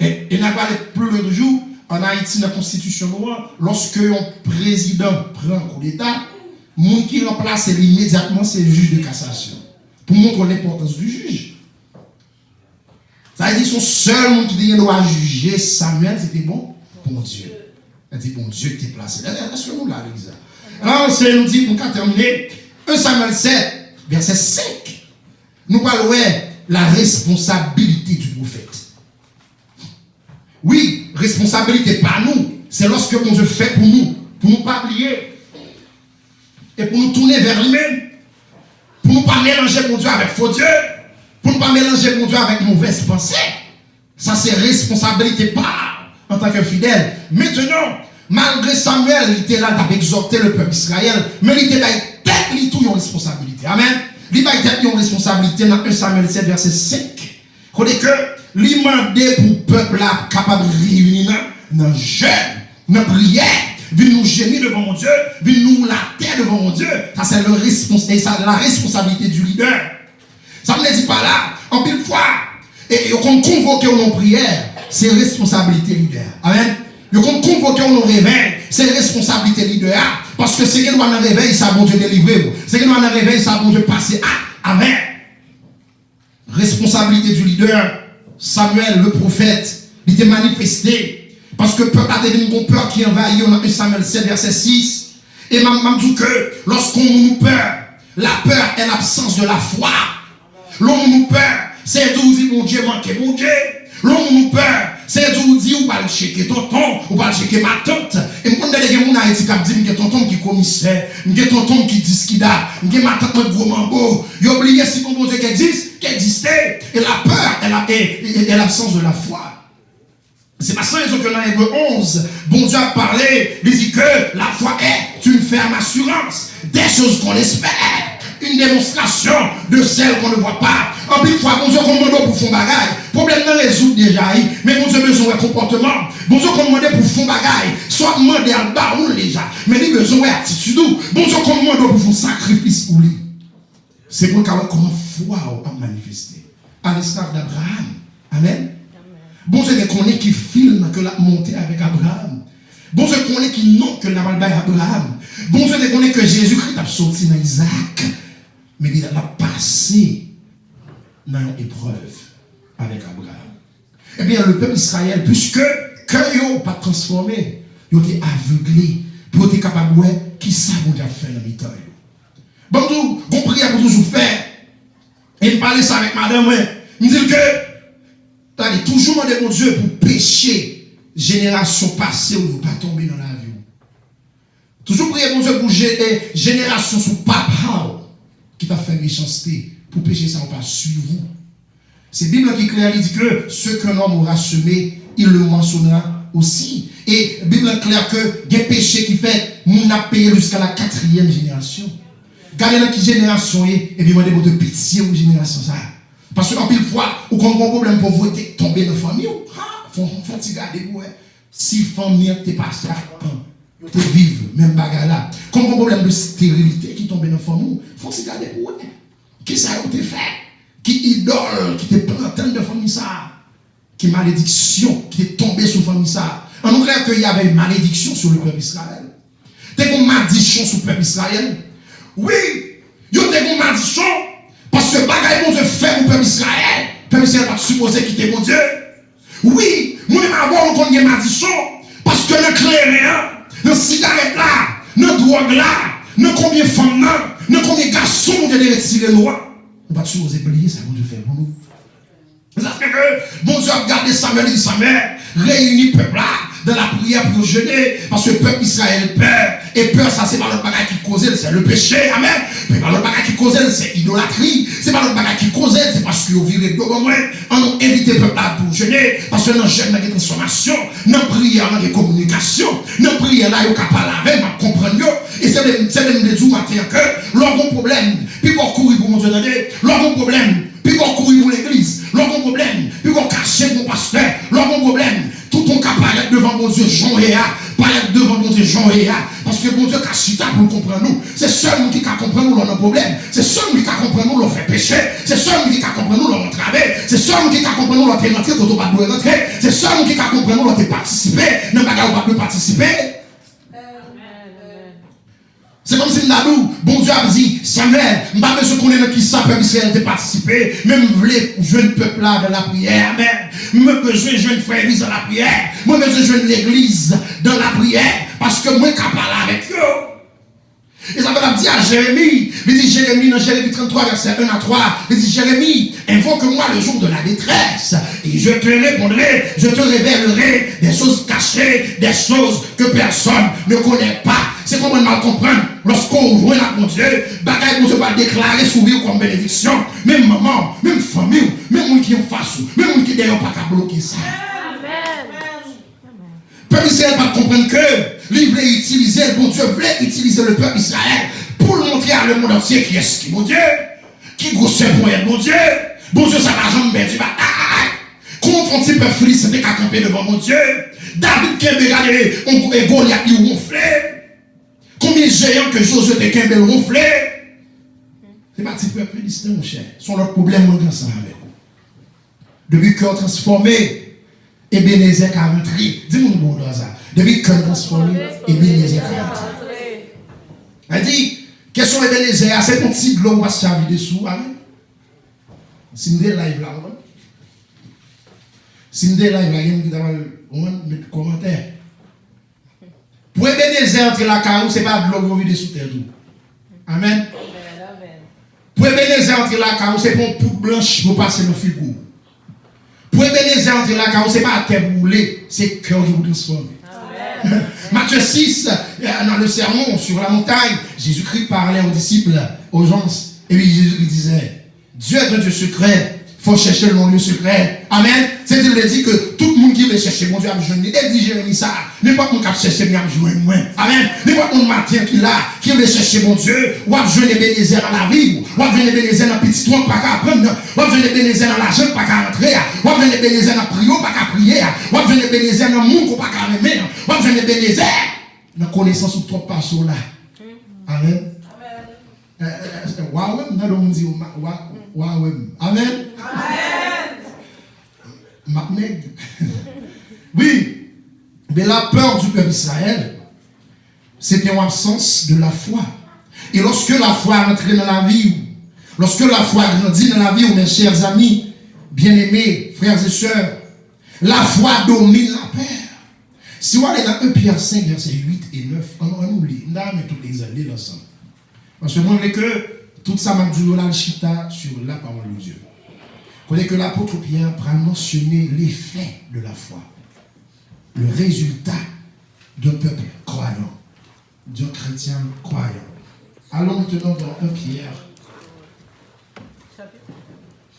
Et on va aller plus loin de jour. En Haïti, dans la constitution noire, lorsque un président prend un coup d'État, le monde qui remplace immédiatement, c'est le juge de cassation. Pour montrer l'importance du juge. Ça veut dire que son seul monde qui doit juger Samuel, c'était bon pour Dieu. Il dit, bon Dieu t'es placé. Est-ce que nous l'avons dit ça? Alors, c'est nous dit, pour terminer, 1 Samuel 7, verset 5, nous parlons la responsabilité du prophète. Oui, responsabilité pas nous. C'est lorsque mon Dieu fait pour nous ne pas oublier. Et pour nous tourner vers lui-même. Pour ne pas mélanger mon Dieu avec faux Dieu. Pour ne pas mélanger mon Dieu avec mauvaise pensée. Ça, c'est responsabilité pas en tant que fidèle. Maintenant, malgré Samuel, il était là d'exhorter exhorté le peuple Israël. Mais il était là, il était une responsabilité. Amen. Il était une responsabilité dans 1 Samuel 7, verset 5. Qu'on dit que lui mandé pour le peuple là capable de réunir dans jeûne, dans prière, venir nous gémir devant mon Dieu, venir nous la terre devant mon Dieu. Ça c'est la responsabilité du leader. Ça ne dit pas là, en pile fois, et qu'on convoque nos prières, c'est responsabilité leader. Amen. Et qu'on convoque nos réveils, c'est responsabilité leader. Parce que c'est que nous avons un réveil, ça va Dieu délivrer. C'est que nous avons un réveil, ça va Dieu passer. Amen. responsabilité du leader, Samuel, le prophète, il était manifesté. Parce que le peuple a devenu une peur qui envahit. On a vu Samuel 7, verset 6. Et m'a dit que lorsqu'on nous peur, la peur est l'absence de la foi. L'on nous peur, c'est tout dire mon Dieu manque mon Dieu. L'on nous peur, c'est tout dire ou pas le checker tonton, ou pas le checker ma tante. Et moi, je suis en Haïti qui dit que tonton qui est commissaire, que tonton qui dit ce qu'il a, que ma tante qui est gros mambo. Il a oublié si mon Dieu qui existait. Et la peur est l'absence de la foi. C'est pas ça raison que dans Hébreux 11, bon Dieu a parlé, il dit que la foi est une ferme assurance des choses qu'on espère, une démonstration de celles qu'on ne voit pas. En plus, fois, bon Dieu commande pour faire bagaille, problème non résoudre déjà, mais bon Dieu besoin de comportement, bon Dieu commande pour faire bagaille, soit demander à baron déjà, mais il besoin d'attitude, bon Dieu commande pour faire sacrifice pour lui. C'est pour comment foi a manifesté, à l'instar d'Abraham. Amen. Bon Dieu connaît qui filme que la montée avec Abraham. Bon Dieu connaît qui non que la malbaille Abraham. Bon Dieu connaît que Jésus-Christ a sorti dans Isaac. Mais il a passé dans une épreuve avec Abraham. Eh bien, le peuple d'Israël, puisque cœur n'a pas transformé, il a été aveuglé, pour être capable de voir qui ça vous a fait dans le temps. Bon, vous priez pour toujours faire. Et je parlais ça avec madame, il me dit que toujours demander mon Dieu pour pécher génération passée où vous ne pas tomber dans la vie. Toujours prier mon Dieu pour génération sous papa qui t'a fait méchanceté pour pécher ça ou pas suivre vous. C'est la Bible qui claire, il dit que ce qu'un homme aura semé, il le moissonnera aussi. Et la Bible est claire que des péchés qui fait, mon a payé jusqu'à la 4e génération. Regardez dans qui génération est, et puis demandez de pitié aux générations ça. Parce qu'en pile fois, ou quand on a un problème pour vous, tomber dans la famille, faut-il garder pour si famille t'es pas ça, tu vives, même bagarre là. Quand on a un problème de stérilité qui tombe dans la famille, faut-il garder pour qui ça a été fait? Qui idole, qui te prend de famille ça? Qui malédiction, qui est tombée sur la famille ça? On nous clair qu'il y avait une malédiction sur le peuple Israël. T'es une malédiction sur le peuple Israël? Oui, il y a une malédiction. Parce que bagaille mon Dieu fait pour le peuple Israël. Le peuple Israël va supposer quitter mon Dieu. Oui, moi-même avoir encore une malédiction. Parce que le clairin, le cigarette là, le drogue là, le combien de femmes là, le combien de garçons qui ont retiré le roi. On va supposer oublier ça, mon Dieu fait pour nous. Ça fait que bon Dieu a gardé Samuel et Samuel, réunit le peuple là, dans la prière pour jeûner, parce que le peuple Israël peur. Et peur, ça, c'est pas le bagage qui cause, c'est le péché, amen. C'est pas le bagage qui cause, c'est idolâtrie. C'est pas le bagage qui cause, c'est parce qu'il y a viré de moins. On a invité le peuple là pour jeûner, parce que dans le jeûne, il y a des transformations, dans la prière, il y a des communications, dans la prière, là, il y a des parler avec, il y a comprendre. Et c'est même des jours matin que, l'on a un problème, puis qu'on courir pour mon Dieu, l'on a un problème, puis qu'on courir pour l'église, l'on a un problème, puis qu'on cache mon pasteur, l'on a un problème. Tout ton cas paraît devant mon Dieu, Jean et A, paraît devant mon Dieu, Jean et A, parce que mon Dieu a chita pour comprendre nous. C'est seul qui a compris nous, l'on a un problème. C'est seul qui a compris nous, l'on fait péché. C'est seul qui a compris nous, l'on a travaillé. C'est seul qui a compris nous, l'on a rentré quand on va pas rentrer. C'est seul qui a compris nous, l'on a participé. Ne pas pas participer. C'est comme si nous, bon Dieu a dit, Samuel, je ne sais pas si on est qui ça, peuple Israël de participer, même voulez jouer le peuple là dans la prière, amen. Moi, besoin de jouer le frère dans la prière. Moi, besoin de jouer l'église dans la prière, parce que moi, je peux parler avec eux. Et ça va dire à Jérémie, il dit Jérémie, dans Jérémie 33, verset 1 à 3, il dit Jérémie, invoque-moi le jour de la détresse, et je te répondrai, je te révélerai des choses cachées, des choses que personne ne connaît pas. C'est comment on mal comprendre. Lorsqu'on voit la mon Dieu, bagaille, on va déclarer sur lui comme bénédiction. Même maman, même famille, même monde qui est en face, même monde qui est d'ailleurs pas qu'à bloquer ça. Le peuple Israël va comprendre que lui voulait utiliser, le bon Dieu voulait utiliser le peuple Israël pour le montrer à le monde entier qui est ce qui, mon Dieu, qui grosse pour être, mon Dieu. Bon Dieu, ça va jamais perdu. Comment un petit peuple philiste qu'à camper devant mon Dieu? David qui a regardé, on Goliath qui ronflait. Combien de géants que Josué était qu'un bel ronflé? C'est pas petit peuple philiste, mon cher. Son leur problème, moi, dans ça avec vous. Depuis qu'on transformé, Ebenezer a rentré. Dis-moi bon dans ça. Depuis qu'on transformé, Ebenezer a rentré. Elle dit, question Ebenezer, c'est ton petit globe à servir dessous. Amen. Si nous live là, si nous live là, il y a des commentaires. Pour Ebenezer entre la carou, ce n'est pas de l'eau vide sous terre. Amen. Pour Ebenezer entre la carou, c'est pour une poudre blanche pour passer nos figures. Pour Ebenezer entre la carou, ce n'est pas à terre brûlée, c'est cœur qui vous transforme. Matthieu 6, dans le sermon sur la montagne, Jésus-Christ parlait aux disciples, aux gens, et puis Jésus disait, Dieu est un Dieu secret, il faut chercher le lieu secret. Amen. C'est-à-dire dit que tout le monde qui veut chercher mon Dieu a besoin de lui. Il dit Jérémie ça. N'importe qui qui chercher bien besoin de moi. Amen. N'importe qui matin qui veut chercher mon Dieu, ou a besoin de Ebenezer dans la vie, ou a besoin de Ebenezer dans le petit toit, pas qu'à apprendre, ou a besoin de Ebenezer dans l'argent, pas qu'à rentrer, ou a besoin de Ebenezer dans la prière, pas qu'à prier, ou a besoin de Ebenezer dans le monde, pas qu'à remettre, ou a besoin de Ebenezer dans la connaissance ou trois passos là. Amen. Waouh, nous allons dire waouh. Amen. Amen. Oui, mais la peur du peuple d'Israël, c'était en absence de la foi. Et lorsque la foi rentre dans la vie, lorsque la foi grandit dans la vie, mes chers amis, bien-aimés, frères et sœurs, la foi domine la peur. Si on est dans 1 Pierre 5, versets 8 et 9, on oublie, on a mis toutes les années ensemble. Parce que moi, je veux que tout ça m'a dit là, chita sur la parole de Dieu. Vous voyez que l'apôtre Pierre a mentionné l'effet de la foi, le résultat d'un peuple croyant, d'un chrétien croyant. Allons maintenant dans 1 Pierre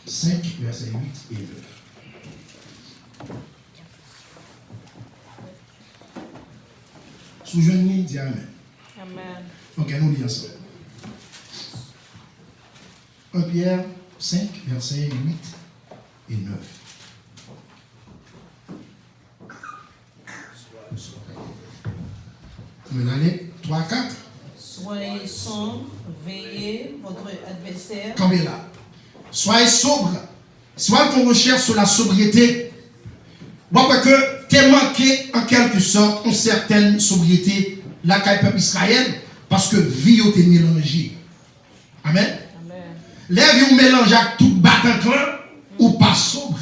5, versets 8 et 9. Sous-jeune, dis Amen. Amen. Ok, nous lisons ça. 1 Pierre 5, versets 8 et 9. Vous allez 3, 4. Soyez sobre, veillez votre adversaire. Combien là? Soyez sobre. Soit qu'on recherche sur la sobriété. Bon, parce que tu es manqué en quelque sorte une certaine sobriété, là, qu'a le peuple Israël, parce que vie est mélangée. Amen. Les vies mélangent avec tout Bataclan ou pas sobre.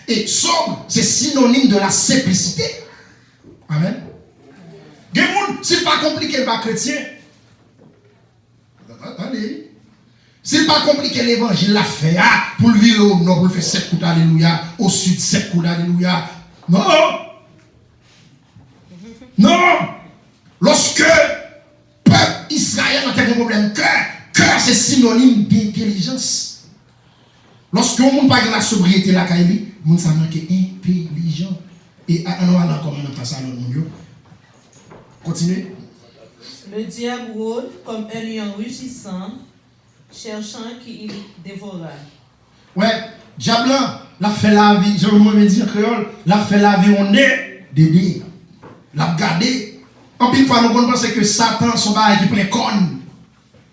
Et sobre, c'est synonyme de la simplicité. Amen. C'est pas compliqué, pas chrétien. Attendez. C'est pas compliqué l'évangile l'a fait. Ah, pour le vivre au nord, pour le faire 7 coups d'alléluia, au sud 7 coups d'alléluia. Non. Non. Lorsque peuple Israël a un problème cœur, c'est synonyme d'intelligence. Lorsque on ne parle pas de la sobriété, la Kaili, on s'en manque intelligent. Et on va comment on passe à l'autre monde. Continuez. Le diable rôde comme un lion rugissant, cherchant qui il dévorera. Ouais, diable l'a fait la vie, je me dis en créole, l'a fait la vie, on est dédé, l'a gardé. En plus, fois, nous pensons que Satan, son bail qui prend conne.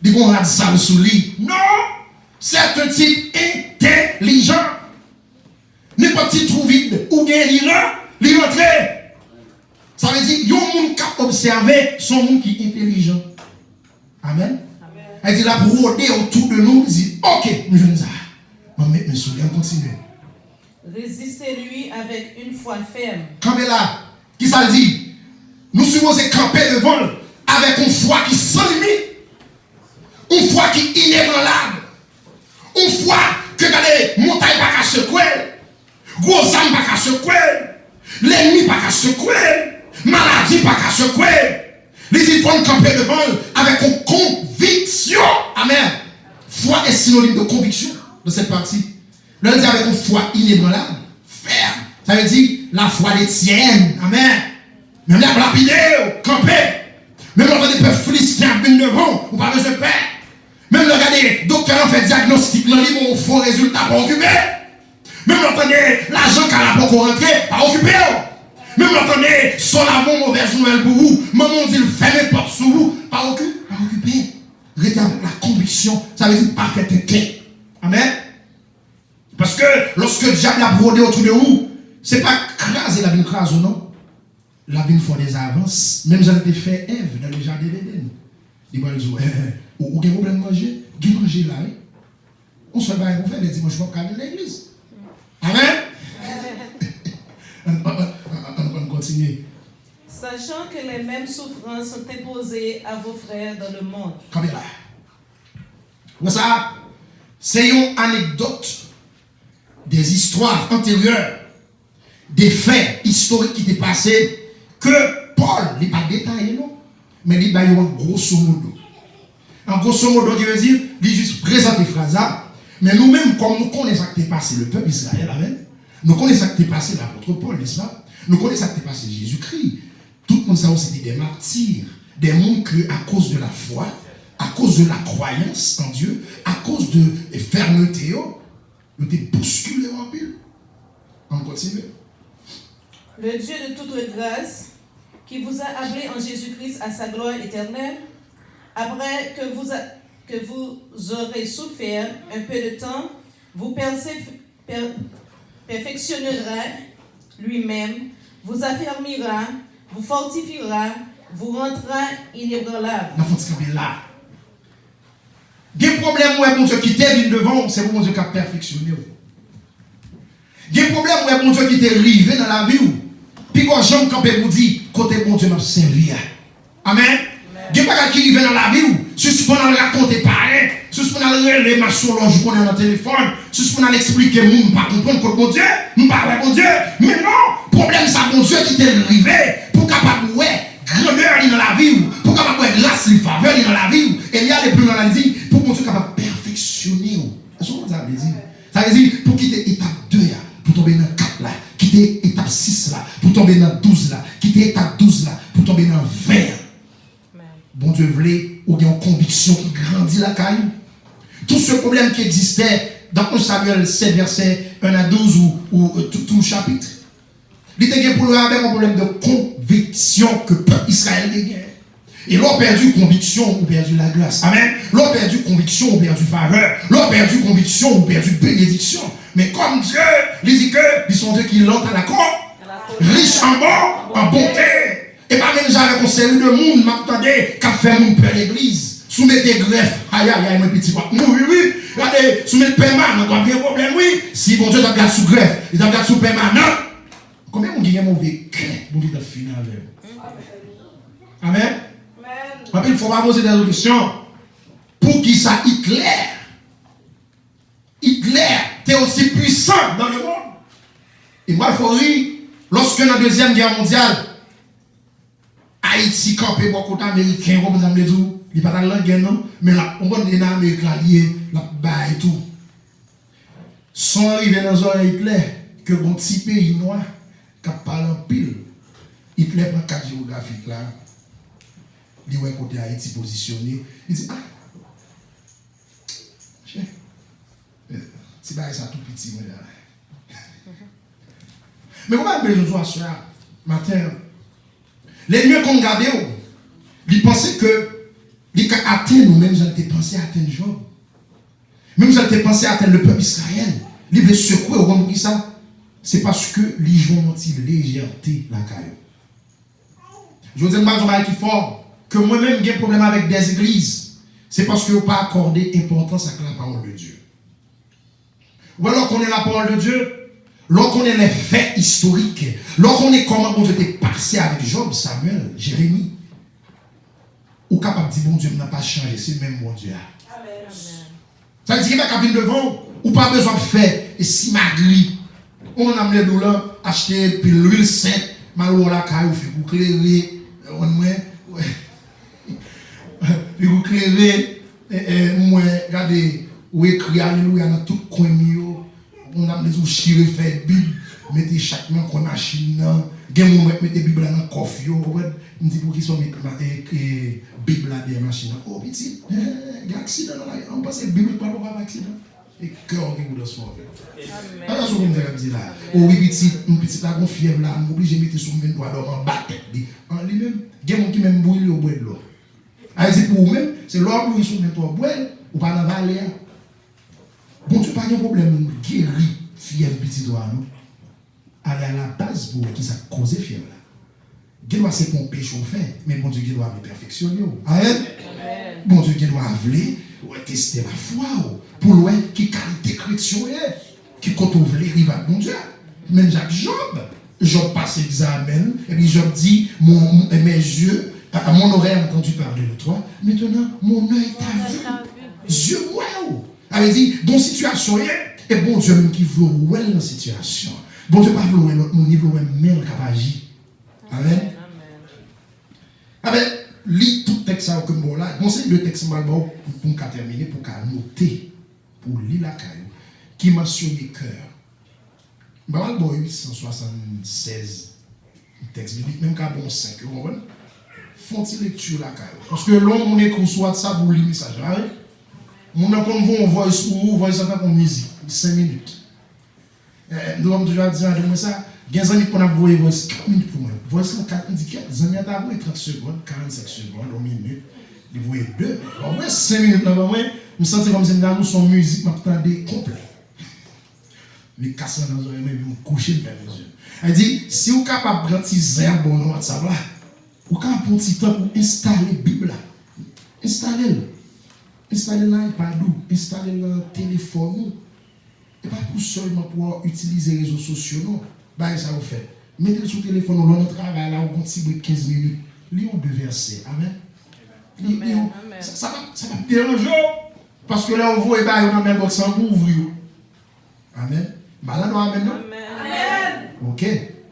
Dit qu'on a dit ça le sous lit. Non! C'est un type intelligent. N'importe qui trouve vide ou bien il rentre. Ça veut dire, il y a un monde qui a observé son monde qui est intelligent. Amen. Elle dit là pour rôder autour de nous, il dit, ok, nous venons ça. Mais mes souliers, on continue. Résistez-lui avec une foi ferme. Campez là. Qui ça dit? Nous sommes camper devant avec une foi qui sans limite. Une foi qui est inébranlable. Une foi que les montagnes pas qu'à secouer. Gros âmes pas qu'à secouer. L'ennemi pas qu'à secouer. Maladie pas qu'à secouer. Les enfants camper devant avec une conviction. Amen. Foi est synonyme de conviction de cette partie. L'un dit avec une foi inébranlable. Ferme. Ça veut dire la foi des tiennes. Amen. Même la lapidée, camper. Même l'entendre des peuples philistins venir devant. Ou pas besoin de paix. Même regardez, docteur en fait diagnostic, là, il bon faux résultat pas occupé. Même l'entendez, l'argent qu'elle a pas rentré, pas occupé. Même l'entendez, son avant mauvaise nouvelle pour vous. Maman dit, fermez porte sur vous, pas occupé. Restez avec la conviction, ça veut dire parfait inquiet. Amen. Parce que lorsque le diable a brodé autour de vous, c'est pas craser la vie crase ou non. La vie fait des avances. Même j'en ai fait Ève dans le jardin d'Éden. Il va dire, ou avez un problème de manger? Vous mangez là. On se va pour faire les dimanches, on va aller à l'église. Amen. On continue. Sachant que les mêmes souffrances sont imposées à vos frères dans le monde. Comme là. Vous ça, c'est une anecdote des histoires antérieures, des faits historiques qui étaient passés, que Paul n'est pas détaillé, non, mais il va y avoir grosso modo. En grosso modo, qui veut dire, il juste présente les phrases là, mais nous-mêmes, comme nous connaissons ce qui est passé, le peuple Israël, amen, nous connaissons ce qui est passé, l'apôtre Paul, n'est-ce pas? Nous connaissons ce qui est passé, Jésus-Christ. Tout le monde sait aussi des martyrs, des mondes que, à cause de la foi, à cause de la croyance en Dieu, à cause de fermeté, nous t'es bousculé en pile. On continue. Le Dieu de toute grâce, qui vous a appelé en Jésus-Christ à sa gloire éternelle, après que vous aurez souffert un peu de temps, vous perfectionnera lui-même, vous affermira, vous fortifiera, vous rendra inébranlable. Là. Il y a un problème où mon Dieu qui t'est devant, c'est mon Dieu qui a perfectionné. Il y a un problème où mon Dieu qui t'est arrivé dans la vie. Puis quand Jean Campé vous dit, côté mon Dieu m'a servi. Amen. Il y a pas qui arrive dans la vie. Suspend à raconter pareil. Suspend à les maçons qu'on a dans le téléphone. Suspend à expliquer, je ne pas comprendre que mon Dieu, je ne parle pas mon Dieu. Mais non, problème ça, mon Dieu qui t'est arrivé pour capable de grandeur dans la vie, pour capable de grâce et faveur dans la vie. Et il y a les plus dans la vie, pour mon Dieu capable de perfectionner. Est-ce que ça veut dire? Ça veut dire pour quitter étape 2 là, pour tomber dans 4 là, quitter étape 6 là, pour tomber dans 12 là, quitter étape 12 là, pour tomber dans 20. Bon Dieu voulait, ou bien une conviction qui grandit la caille. Tout ce problème qui existait dans 1 Samuel 7, verset 1 à 12 ou tout le chapitre, il était pour avec un problème de conviction que le peuple Israël a gagné. Et l'on a perdu conviction ou perdu la grâce. Amen. L'on a perdu conviction ou perdu faveur. L'on a perdu conviction ou perdu bénédiction. Mais comme Dieu, il dit que ils sont Dieu qui l'ont à la cour, riche en bon, en bonté. Et pas même j'avais un série de monde, m'attendait, qu'a fait mon père l'église. Soumettez greffe, aïe aïe aïe, mon petit pote. Oui. Regardez, soumettez paiement, on a bien problème, oui. Si bon Dieu t'a gardé sous greffe, il t'a gardé sous paiement, non. Combien on gagne mauvais cœur pour dire final avec? Amen. Il faut pas poser des questions. Pour qui ça Hitler était aussi puissant dans le monde. Et moi, il faut rire. Lorsque dans la Deuxième Guerre mondiale, Haïti campait beaucoup d'Américains, comme vous avez dit, il n'y a pas de langue, non, mais là, on va dire dans l'Amérique, là, la bas et tout. Sont arrivés dans un Hitler que mon petit pays noir, qui parle en pile, Hitler prend 4 géographiques là, il voit côté Haïti positionné, il dit, c'est pas ça tout petit, mais comment on peut jouer ça matin? Les mieux qu'on garde, ils pensaient que ils atteindre nous-mêmes, ils ont pensé à atteindre Job. Même ils ont pensé à atteindre le peuple Israël. Ils veulent secouer au monde qui ça. C'est parce que les gens ont une légèreté la caille. Je vous dis que qui fort que moi-même j'ai un problème avec des églises. C'est parce que vous n'avez pas accordé importance à la parole de Dieu. Ou alors qu'on est la parole de Dieu, lorsqu'on est les faits historiques, lorsqu'on est comment on était passé avec Job, Samuel, Jérémie, ou capable de dire bon Dieu n'a pas changé, c'est le même bon Dieu. Amen. Ça veut dire qu'il n'y a pas de devant, ou pas besoin de faire, et si magri, on a amené l'eau là, acheter puis l'huile sainte, malou la caille, ou fait pour clairer, on moins, puis pour clairer, moi, regardez, ou écrit alléluia dans tout coin mieux. On a des chirés fait Bible, mettez chaque main qu'on machine, gen moun mettez Bible dans le coffre, on dit pour qui sont mettre Bible dans des machines. Oh petit, il y a accident là, on pense que Bible pas avoir accident. Et cœur qui vous doit se faire. Alors ce qu'on me dit là, oh oui petit, un petit là gon fièvre là, on obligé mettre sur 23 dollars en bas tête en lui-même, gen moun qui même brûler au bois de l'eau. C'est pour vous même, c'est l'or brûler sur 23 bois ou pas dans vallée. Bon, tu n'as pas de problème, guéri, fièvre petit doigt, non? Aller à la base pour qui ça cause fièvre là. il doit se pomper chauffer, mais bon Dieu qui doit perfectionner. Amen. Bon Dieu qui doit avler, tester la foi pour voir qui qualité chrétien est, qui quand on veut il va bon Dieu. Même Jacques Job passe examen et puis Job dit mes yeux, mon oreille a entendu parler de toi, maintenant mon œil t'a vu. Dieu wow. Elle dit dans situation et bon Dieu même qui veut voir la situation. Bon Dieu pas veut notre niveau même capable agir. Amen. Amen. Lis tout texte ça comme bon là. Bon c'est le texte mal bon pour terminer pour noter pour lire la caillou qui mentionne le cœur. Bah bon 876 texte biblique même qu'à bon 5 vous comprenez? Font-ils lecture la caillou parce que l'homme on écrit sur WhatsApp pour lire message hein. Mon comme vous on voit ça comme musique 5 minutes. Nous avons toujours dit à moi ça. Il y a des amis qu'on a voulu voir 4 minutes pour moi. Voir 4 minutes, les amis ont voulu 30 secondes, 45 secondes, 1 minute. Ils voulaient 2. On voit 5 minutes là-bas, moi, je me sens comme si nous sommes musique, je m'attendais complet. Mais casser dans les oreilles, je me coucher vers les yeux. Elle dit, si vous êtes capable de prendre 6 heures, bon, on va savoir. Vous êtes capable de prendre un petit temps pour installer la Bible là. Installez-le. Installez-le dans l'iPad, installez-le dans le téléphone. Et pas pour seulement pour utiliser les réseaux sociaux, non. Bah, ça vous fait. Mettez sur le téléphone, on a travail là, on continue 15 minutes. Lisons 2 versets. Amen. Amen. Ça va me déranger. Parce que là, on voit, on a même box en ouvrir. Amen. Bah là, non, amen, non? Amen. Ok. Ouais.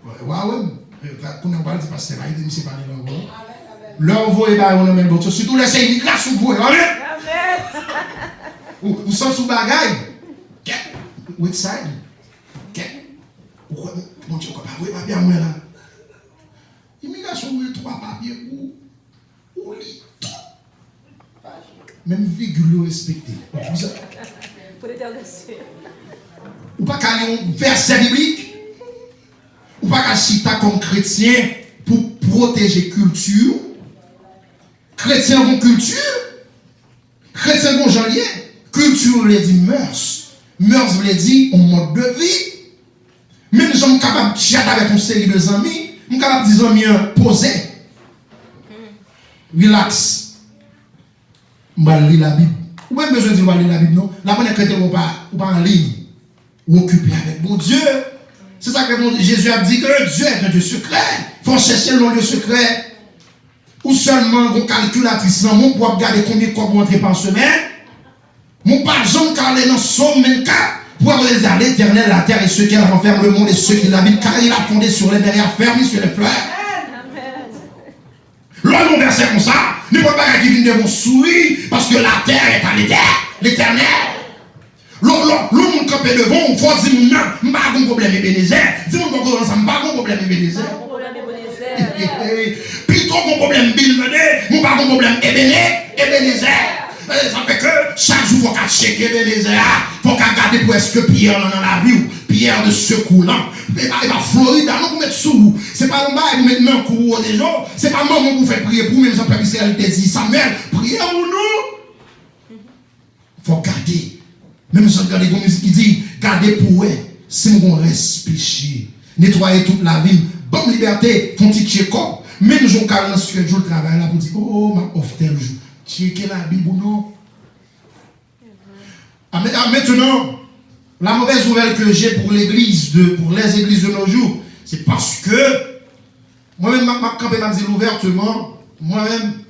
Quand on parle de pasteur, il dit, c'est pas les langues. Là, on voit, on a même box. Surtout, là, c'est une classe où vous voyez. Amen. Ou sans sous bagaille. Which side? Pourquoi mon Dieu, on va pas bien moi là? Immigration, vous 3 papiers ou lit tout. Même virgule respecté. Pour l'éternité. Ou pas qu'à lire un verset biblique. Ou pas qu'à citer comme chrétien pour protéger culture. Chrétien bon culture. Chrétien bon janvier. Culture veut dire mœurs. Mœurs veut dire un mode de vie. Même si je suis capable de chat avec une série de amis, je suis capable de dire amis poser. Relax. Je vais lire la Bible. Ou même besoin de lire la Bible, non? La bonne chrétien ou pas en ligne. Ou occupé avec bon Dieu. C'est ça que Jésus a dit que Dieu est un Dieu secret. Il faut chercher le lieu secret. Ou seulement une calculatrice dans mon pour regarder combien de corps rentrer par semaine. Mon pas Jean Carlé dans Somme 24. Pour aller à l'éternel, la terre et ceux qui renferment le monde et ceux qui l'habitent, car il a fondé sur les mers et a fermé sur les fleurs. L'homme, on verset comme ça, ne peut pas qu'il vienne de mon sourire, parce que la terre est à l'éternel. L'homme, campé devant, il faut dire, non, je n'ai pas de problème Ebenezer. Dis-moi qu'on commence à pas de problème Ebenezer. Plutôt qu'on problème Bill Menet, je n'ai pas de problème Ebenezer. Ça fait que chaque jour, il faut qu'on checker Ebenezer. Il faut qu'on garde pour est-ce que Pierre dans la vie, Pierre de secours là. Et bah, Floride, non, vous mettez sous vous. C'est pas un bail, vous mettez dans le courroux des gens. C'est pas maman vous fait prier pour, même ça peut elle te dit, Samuel, priez pour nous. Il faut garder. Même si vous regardez la musique qui dit, gardez pour eux, c'est mon reste péché. Nettoyer toute la ville, bonne liberté, font petit check-up. Même jour 40 sur le jour de travail là, pour dire, oh, ma offre tel jour. Checker la Bible ou non. Maintenant, la mauvaise nouvelle que j'ai pour l'église, pour les églises de nos jours, c'est parce que moi-même, quand je m'a dit ouvertement, moi-même,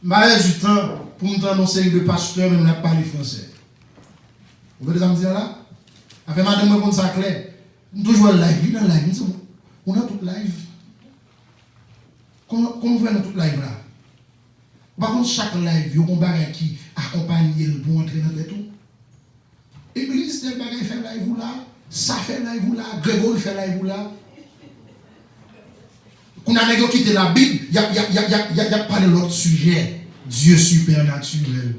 je du temps pour me annoncer de pasteur, même n'a pas parlé français. Vous voyez ça me dire là? Après, madame, me ça clair. Toujours live, dans live, on a tout live. Comment vous faites dans tout live là? Par contre, chaque live, il y a un bagage qui accompagne le bon entrer dans le tout. L'église, tel bagage fait live là, ça fait live là, Grégory fait live là. Quand on a quitté la Bible, il y a pas de l'autre sujet. Dieu supernaturel.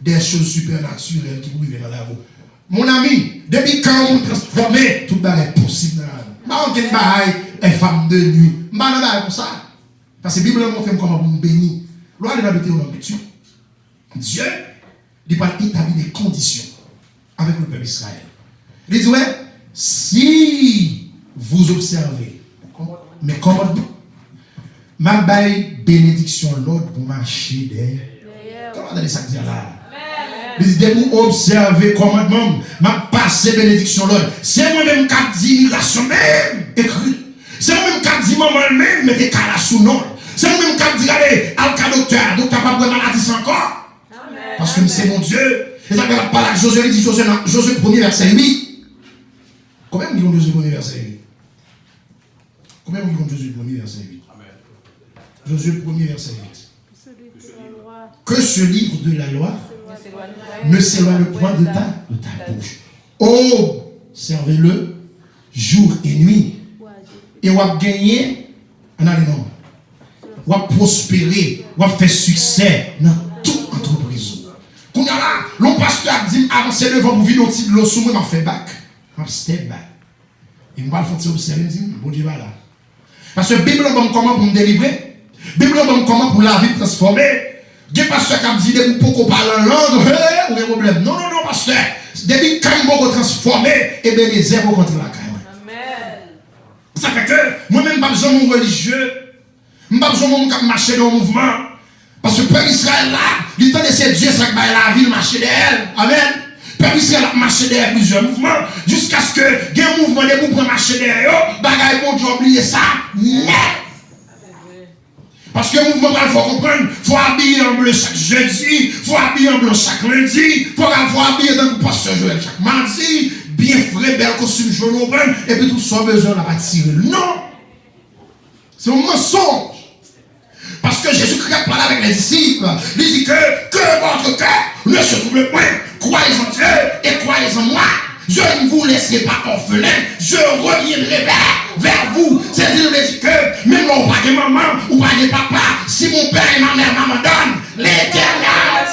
Des choses supernaturelles qui vivent dans la vie. Mon ami, depuis quand on transforme, tout bagage possible dans la vie. Je ne sais pas une femme de nuit. Je ne sais pas comme ça. Parce que la Bible montre comment vous bénir. Loi de la Deutéronome, Dieu il va établir des conditions avec le peuple Israël. Il dit, ouais, si vous observez, Mais comment ma baille bénédiction l'autre pour marcher derrière. Comment vous allez ça dire là? De vous observer commandement, m'a passé bénédiction l'autre. C'est moi-même qui a dit migration même écrit. C'est moi-même qui a dit maman même mettez cala sous nom. C'est moi-même qui a dit allez, al docteur, donc pas de maladie encore. Parce que c'est mon Dieu. Et ça la parole à Josué, il dit Josué 1er verset 8. Combien vous dites Josué 1er verset 8? Combien vous dites Josué 1er verset 8? Josué 1er verset 8. Que ce livre de la loi ne s'éloigne point de ta bouche. Oh, servez-le jour et nuit. Et on va gagner, on va prospérer, on va faire succès dans toute entreprise. Quand on a là, l'on pasteur dit avancez devant pour venir au titre de l'eau, moi je fais back, je step back. Et je vais faire observer, je dis, bon Dieu va là. Parce que la Bible est comment pour me délivrer, la Bible est comment pour la vie transformer. Il y a des pasteurs qui disent que pour qu'on parle en langue, ou des problèmes. Non, pasteur. Depuis quand on va transformer, et bien les airs vont rentrer la caille. Amen. Ça fait que moi-même, je n'ai pas besoin de mon religieux. Je n'ai pas besoin de mon marcher dans le mouvement. Parce que le peuple Israël là, il temps de ces dieux, ça va la ville marcher derrière. Amen. Le peuple Israël a marché derrière plusieurs mouvements. Jusqu'à ce que il y ait un mouvement de pour marcher derrière. Bagaille bon, tu oublier ça. Non. Parce que le mouvement, il faut comprendre, il faut habiller en bleu chaque jeudi, il faut habiller en blanc chaque lundi, il faut habiller dans le pasteur Joël chaque mardi, bien frais, bel costume jaune au brun, et puis tout ça besoin de la tirer. Non! C'est un mensonge. Parce que Jésus-Christ parle avec les disciples, il dit que votre cœur ne se trouble point, croyez en Dieu et croyez en moi. Je ne vous laisserai pas orphelin, je reviendrai vers vous. C'est-à-dire que même on pas de maman ou pas de papa, si mon père et ma mère m'abandonnent, l'Éternel.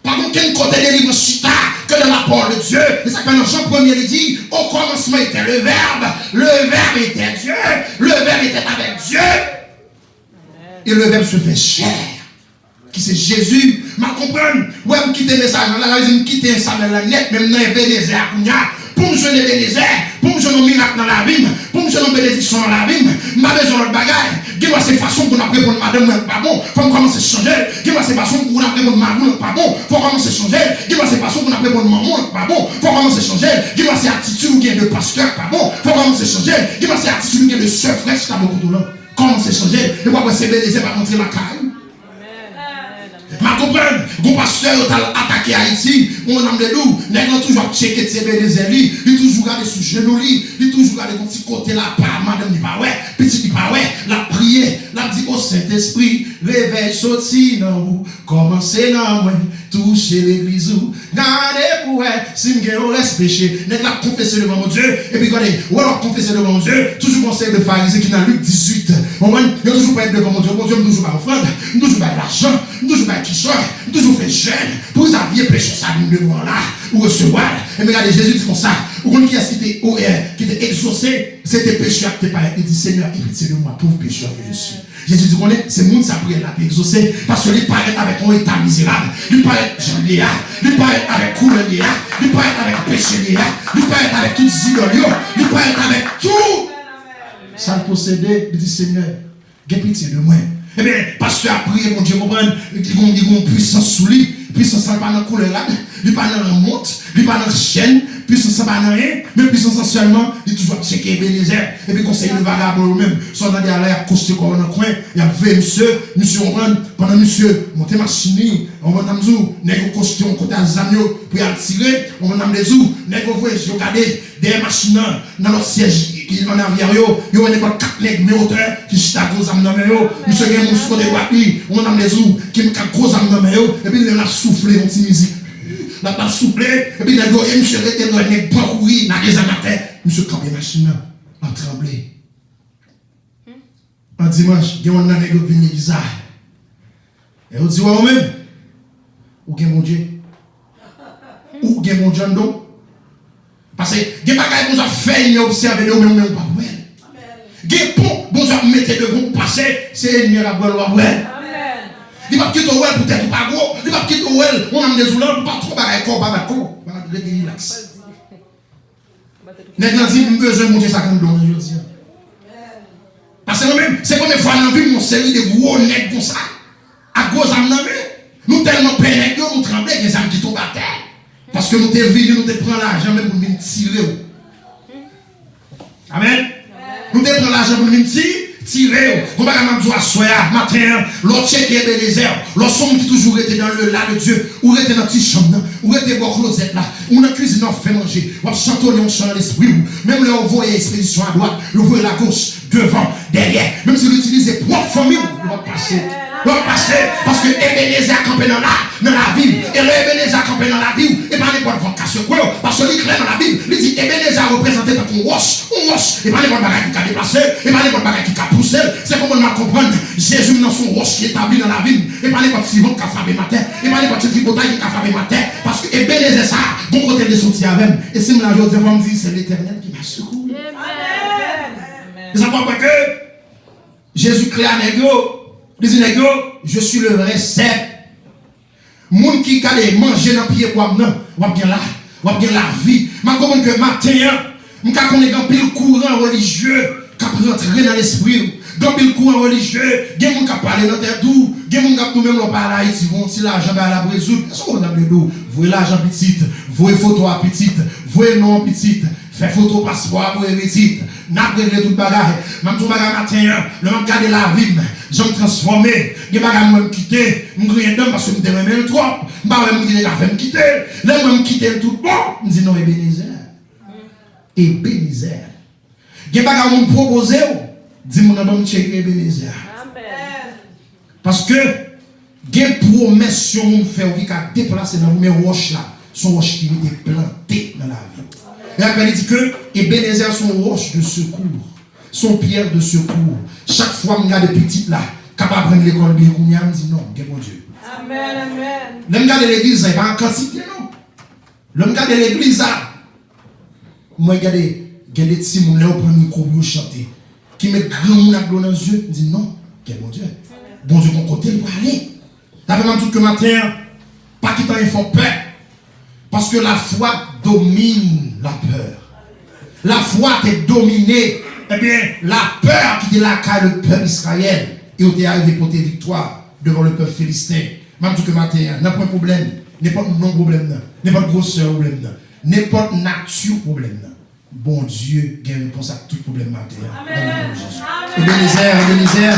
Par contre, quel côté des livres chita que dans la parole de Dieu. C'est ça que dans Jean 1er il dit, au commencement était le Verbe était Dieu, le Verbe était avec Dieu, et le Verbe se fait chair. Qui c'est Jésus, m'a comprendre, ouais, me quitter le message, là, me quitter ça dans la net, même dans les Bénézé à Kounia, pour me jeûner Bénézé, pour me jeûner un miracle dans la vie, pour me jeûner une bénédiction dans la vie, m'a besoin de bagaille, dis-moi ces façons pour nous répondre, madame, pas bon, faut commencer à changer, dis-moi ces façons pour nous répondre, maman, pas bon, faut commencer à changer, dis-moi ces façons pour nous répondre, maman, pas bon, faut commencer à changer, dis-moi ces attitudes de pasteur, pas bon, faut commencer à changer, dis-moi ces attitudes de soeur fraîche, qui a beaucoup de l'eau, commencer à changer, et pourquoi c'est Bénézé va montrer la caille. Ma comprendre, mon pasteur a attaqué Haïti, on a de nous, nous avons toujours checké ses bénézélis, il toujours regardé sous genou, il toujours regardé mon petit côté là, pas madame, il pas ouais, petit, il pas ouais, la prière, la dit au Saint-Esprit, réveille, sorti dans vous, commencez dans moi, touchez l'église ou, gardez pour elle, si nous reste péché, nous avons confessé devant mon Dieu, et puis regardez, ou alors confessé devant mon Dieu, toujours conseil de pharisée qui est dans Luc 18, on va toujours pas être devant mon Dieu, toujours pas offrande, toujours pas l'argent, toujours pas qui soit, toujours fait jeûne, pour vous aviez péché ça, nous devons là, ou recevoir, et regardez, Jésus dit comme ça, ou qui était exaucé, c'était pécheur qui était pas, il dit Seigneur, pitié de moi, pauvre pécheur que je suis. Jésus dit qu'on est, c'est monde ça prière là, exaucé, parce que il paraît avec un état misérable, il paraît Jean-Léa, il paraît avec Couleur-Léa, il paraît avec péché-Léa, il paraît avec toutes les idoles, il paraît avec tout. Ça le possédait, il dit Seigneur, aie pitié de moi. Eh bien, pasteur a prié, mon Dieu, il y a une puissance sous lui, puissance n'est pas dans la couleur, il n'est pas dans la monte, il n'est pas dans la chaîne, puissance n'est pas dans rien, mais puissance seulement, il est toujours checké Bénézère, et puis conseiller le vagabond lui-même, soit dans des allées à coster dans le coin, il y a vu monsieur, on prend, pendant monsieur, monter machine, on va dans le zoo, n'est-ce coster, on côté à Zamio, puis à tirer, on va dans le zoo, n'est-ce qu'on voit, je regardais des machines dans notre siège, qui en arrière, yo, on est pas 4 nègres, mais auteur, qui chita gros âme dans yo, monsieur, il y a un monstre de wapi, on a des zoo, qui a gros âme dans yo, et puis il a soufflé, on dit musique. La pas soufflé, et puis il a dit, monsieur, il a dit, pas courir, il a des amateurs, monsieur, campé machine, il a tremblé. Un dimanche, il y a un nègre qui vient bizarre. Et on dit, ouais, ou même, ou bien mon Dieu, ou bien mon John Do. Parce que des bagages qu'on a fait, nous observer, nous même pas ouais. Des ponts, bon ça mettez devant pour passer, c'est ennemi la bonne loi ouais. Il va quitter well peut-être pas gros, il va quitter well, on a des oulans, pas trop bagages corps, pas d'accord, relax. Nèg nan dit besoin de monter ça comme don je dis. Parce que nous-mêmes, c'est comme une fois dans la vie, mon série de gros nègres comme ça. À cause de nous tellement peinés que nous tremblons que les âmes qui tombent à terre. Parce que nous te venu, nous te prenons l'argent même pour nous tirer. Amen. Nous te prenons l'argent pour nous tirer. Comme par exemple, nous soir, matin, l'autre checker les herbes, l'autre somme qui toujours était dans le là de Dieu, ou était dans la petite chambre, ou était dans la closette là, ou dans la cuisine, on fait manger, ou chantonner, on chante l'esprit, même là, on voit l'expédition à droite, on voit la gauche, devant, derrière, même si vous utilisez propre famille, on va passer. On va passer parce que Ebenezer a campé dans la ville. Et le Ebenezer a campé dans la ville. Et pas n'importe quoi vocation. Parce que il clair dans la Bible. Il dit Ebenezer représenté par un roche. Et pas n'importe quoi qui a déplacé. Et pas n'importe quoi qui a poussé. C'est comme on va comprendre. Jésus dans son roche qui est établi dans la ville. Et pas n'importe qui va frappé ma terre. Et pas n'importe qui a frappé ma terre. Parce que Ebenezer ça, bon côté de sortir avec. Et si je me dis, c'est l'Éternel qui m'a secouru. Amen. Vous savez que Jésus clair négro. Il dit, je suis le vrai cep. Moun qui a manger dans le pied, ou bien la vie. Je comprends que matin, je connais un pile courant religieux qui rentre dans l'esprit. Dans le courant religieux, il y a des gens qui parlent dans terre doux, il y a des gens qui nous même parlent à Haïti, vont si l'argent à la Brésil. Qu'est-ce qu'on a de dos? Voyez l'argent petit, voyez photo à petite, voyez nom petit. Fait photo passeport pour petite. N'a pas réglé toute bagarre. Même tout bagarre matin, le même garder la vie, je me transformer. Je me quitter, je me griller parce que je me remets le trop. Je me quitter. Là, je me quitter tout bon. Je me dis non, Ebenezer. Ebenezer. Je me proposer. Dis-moi, je me checker Ebenezer. Parce que, il y a une promesse sur mon frère qui a déplacé dans mes roches là. Son roche qui est planté dans la vie. Et après, il dit que Ebenezer, son roche de secours, son pierre de secours. Chaque fois que je regarde des petites là, capable de prendre l'école bien, je me dis non, mon Dieu. Amen, amen. Le regarde l'église, il n'y a pas en quantité, non. Le regarde l'église là, moi, je regarde des petits gens qui prennent le micro pour chanter, qui mettent grand monde dans les yeux, je dis non, mon Dieu. Bon Dieu, mon côté, il va aller. Ça fait même tout que matin, pas qu'ils t'en font peur. Parce que la foi domine la peur. La foi t'est dominée. Eh bien, la peur qui était là car le peuple Israël. Et on est arrivé pour tes victoires devant le peuple philistin. Même tout que matin, n'a pas de problème. N'est pas de non-problème. N'est pas de grosseur problème. N'est pas de nature problème. Bon Dieu, il y a une réponse à tout problème matin. Amen. Ebenezer.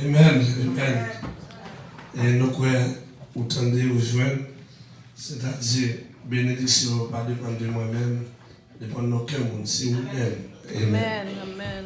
Amen, amen. Et nous croyons, vous tendez aux joindre, c'est-à-dire, bénédiction, pas dépendre de moi-même, dépend de nos cœurs, c'est vous-même. Amen, amen.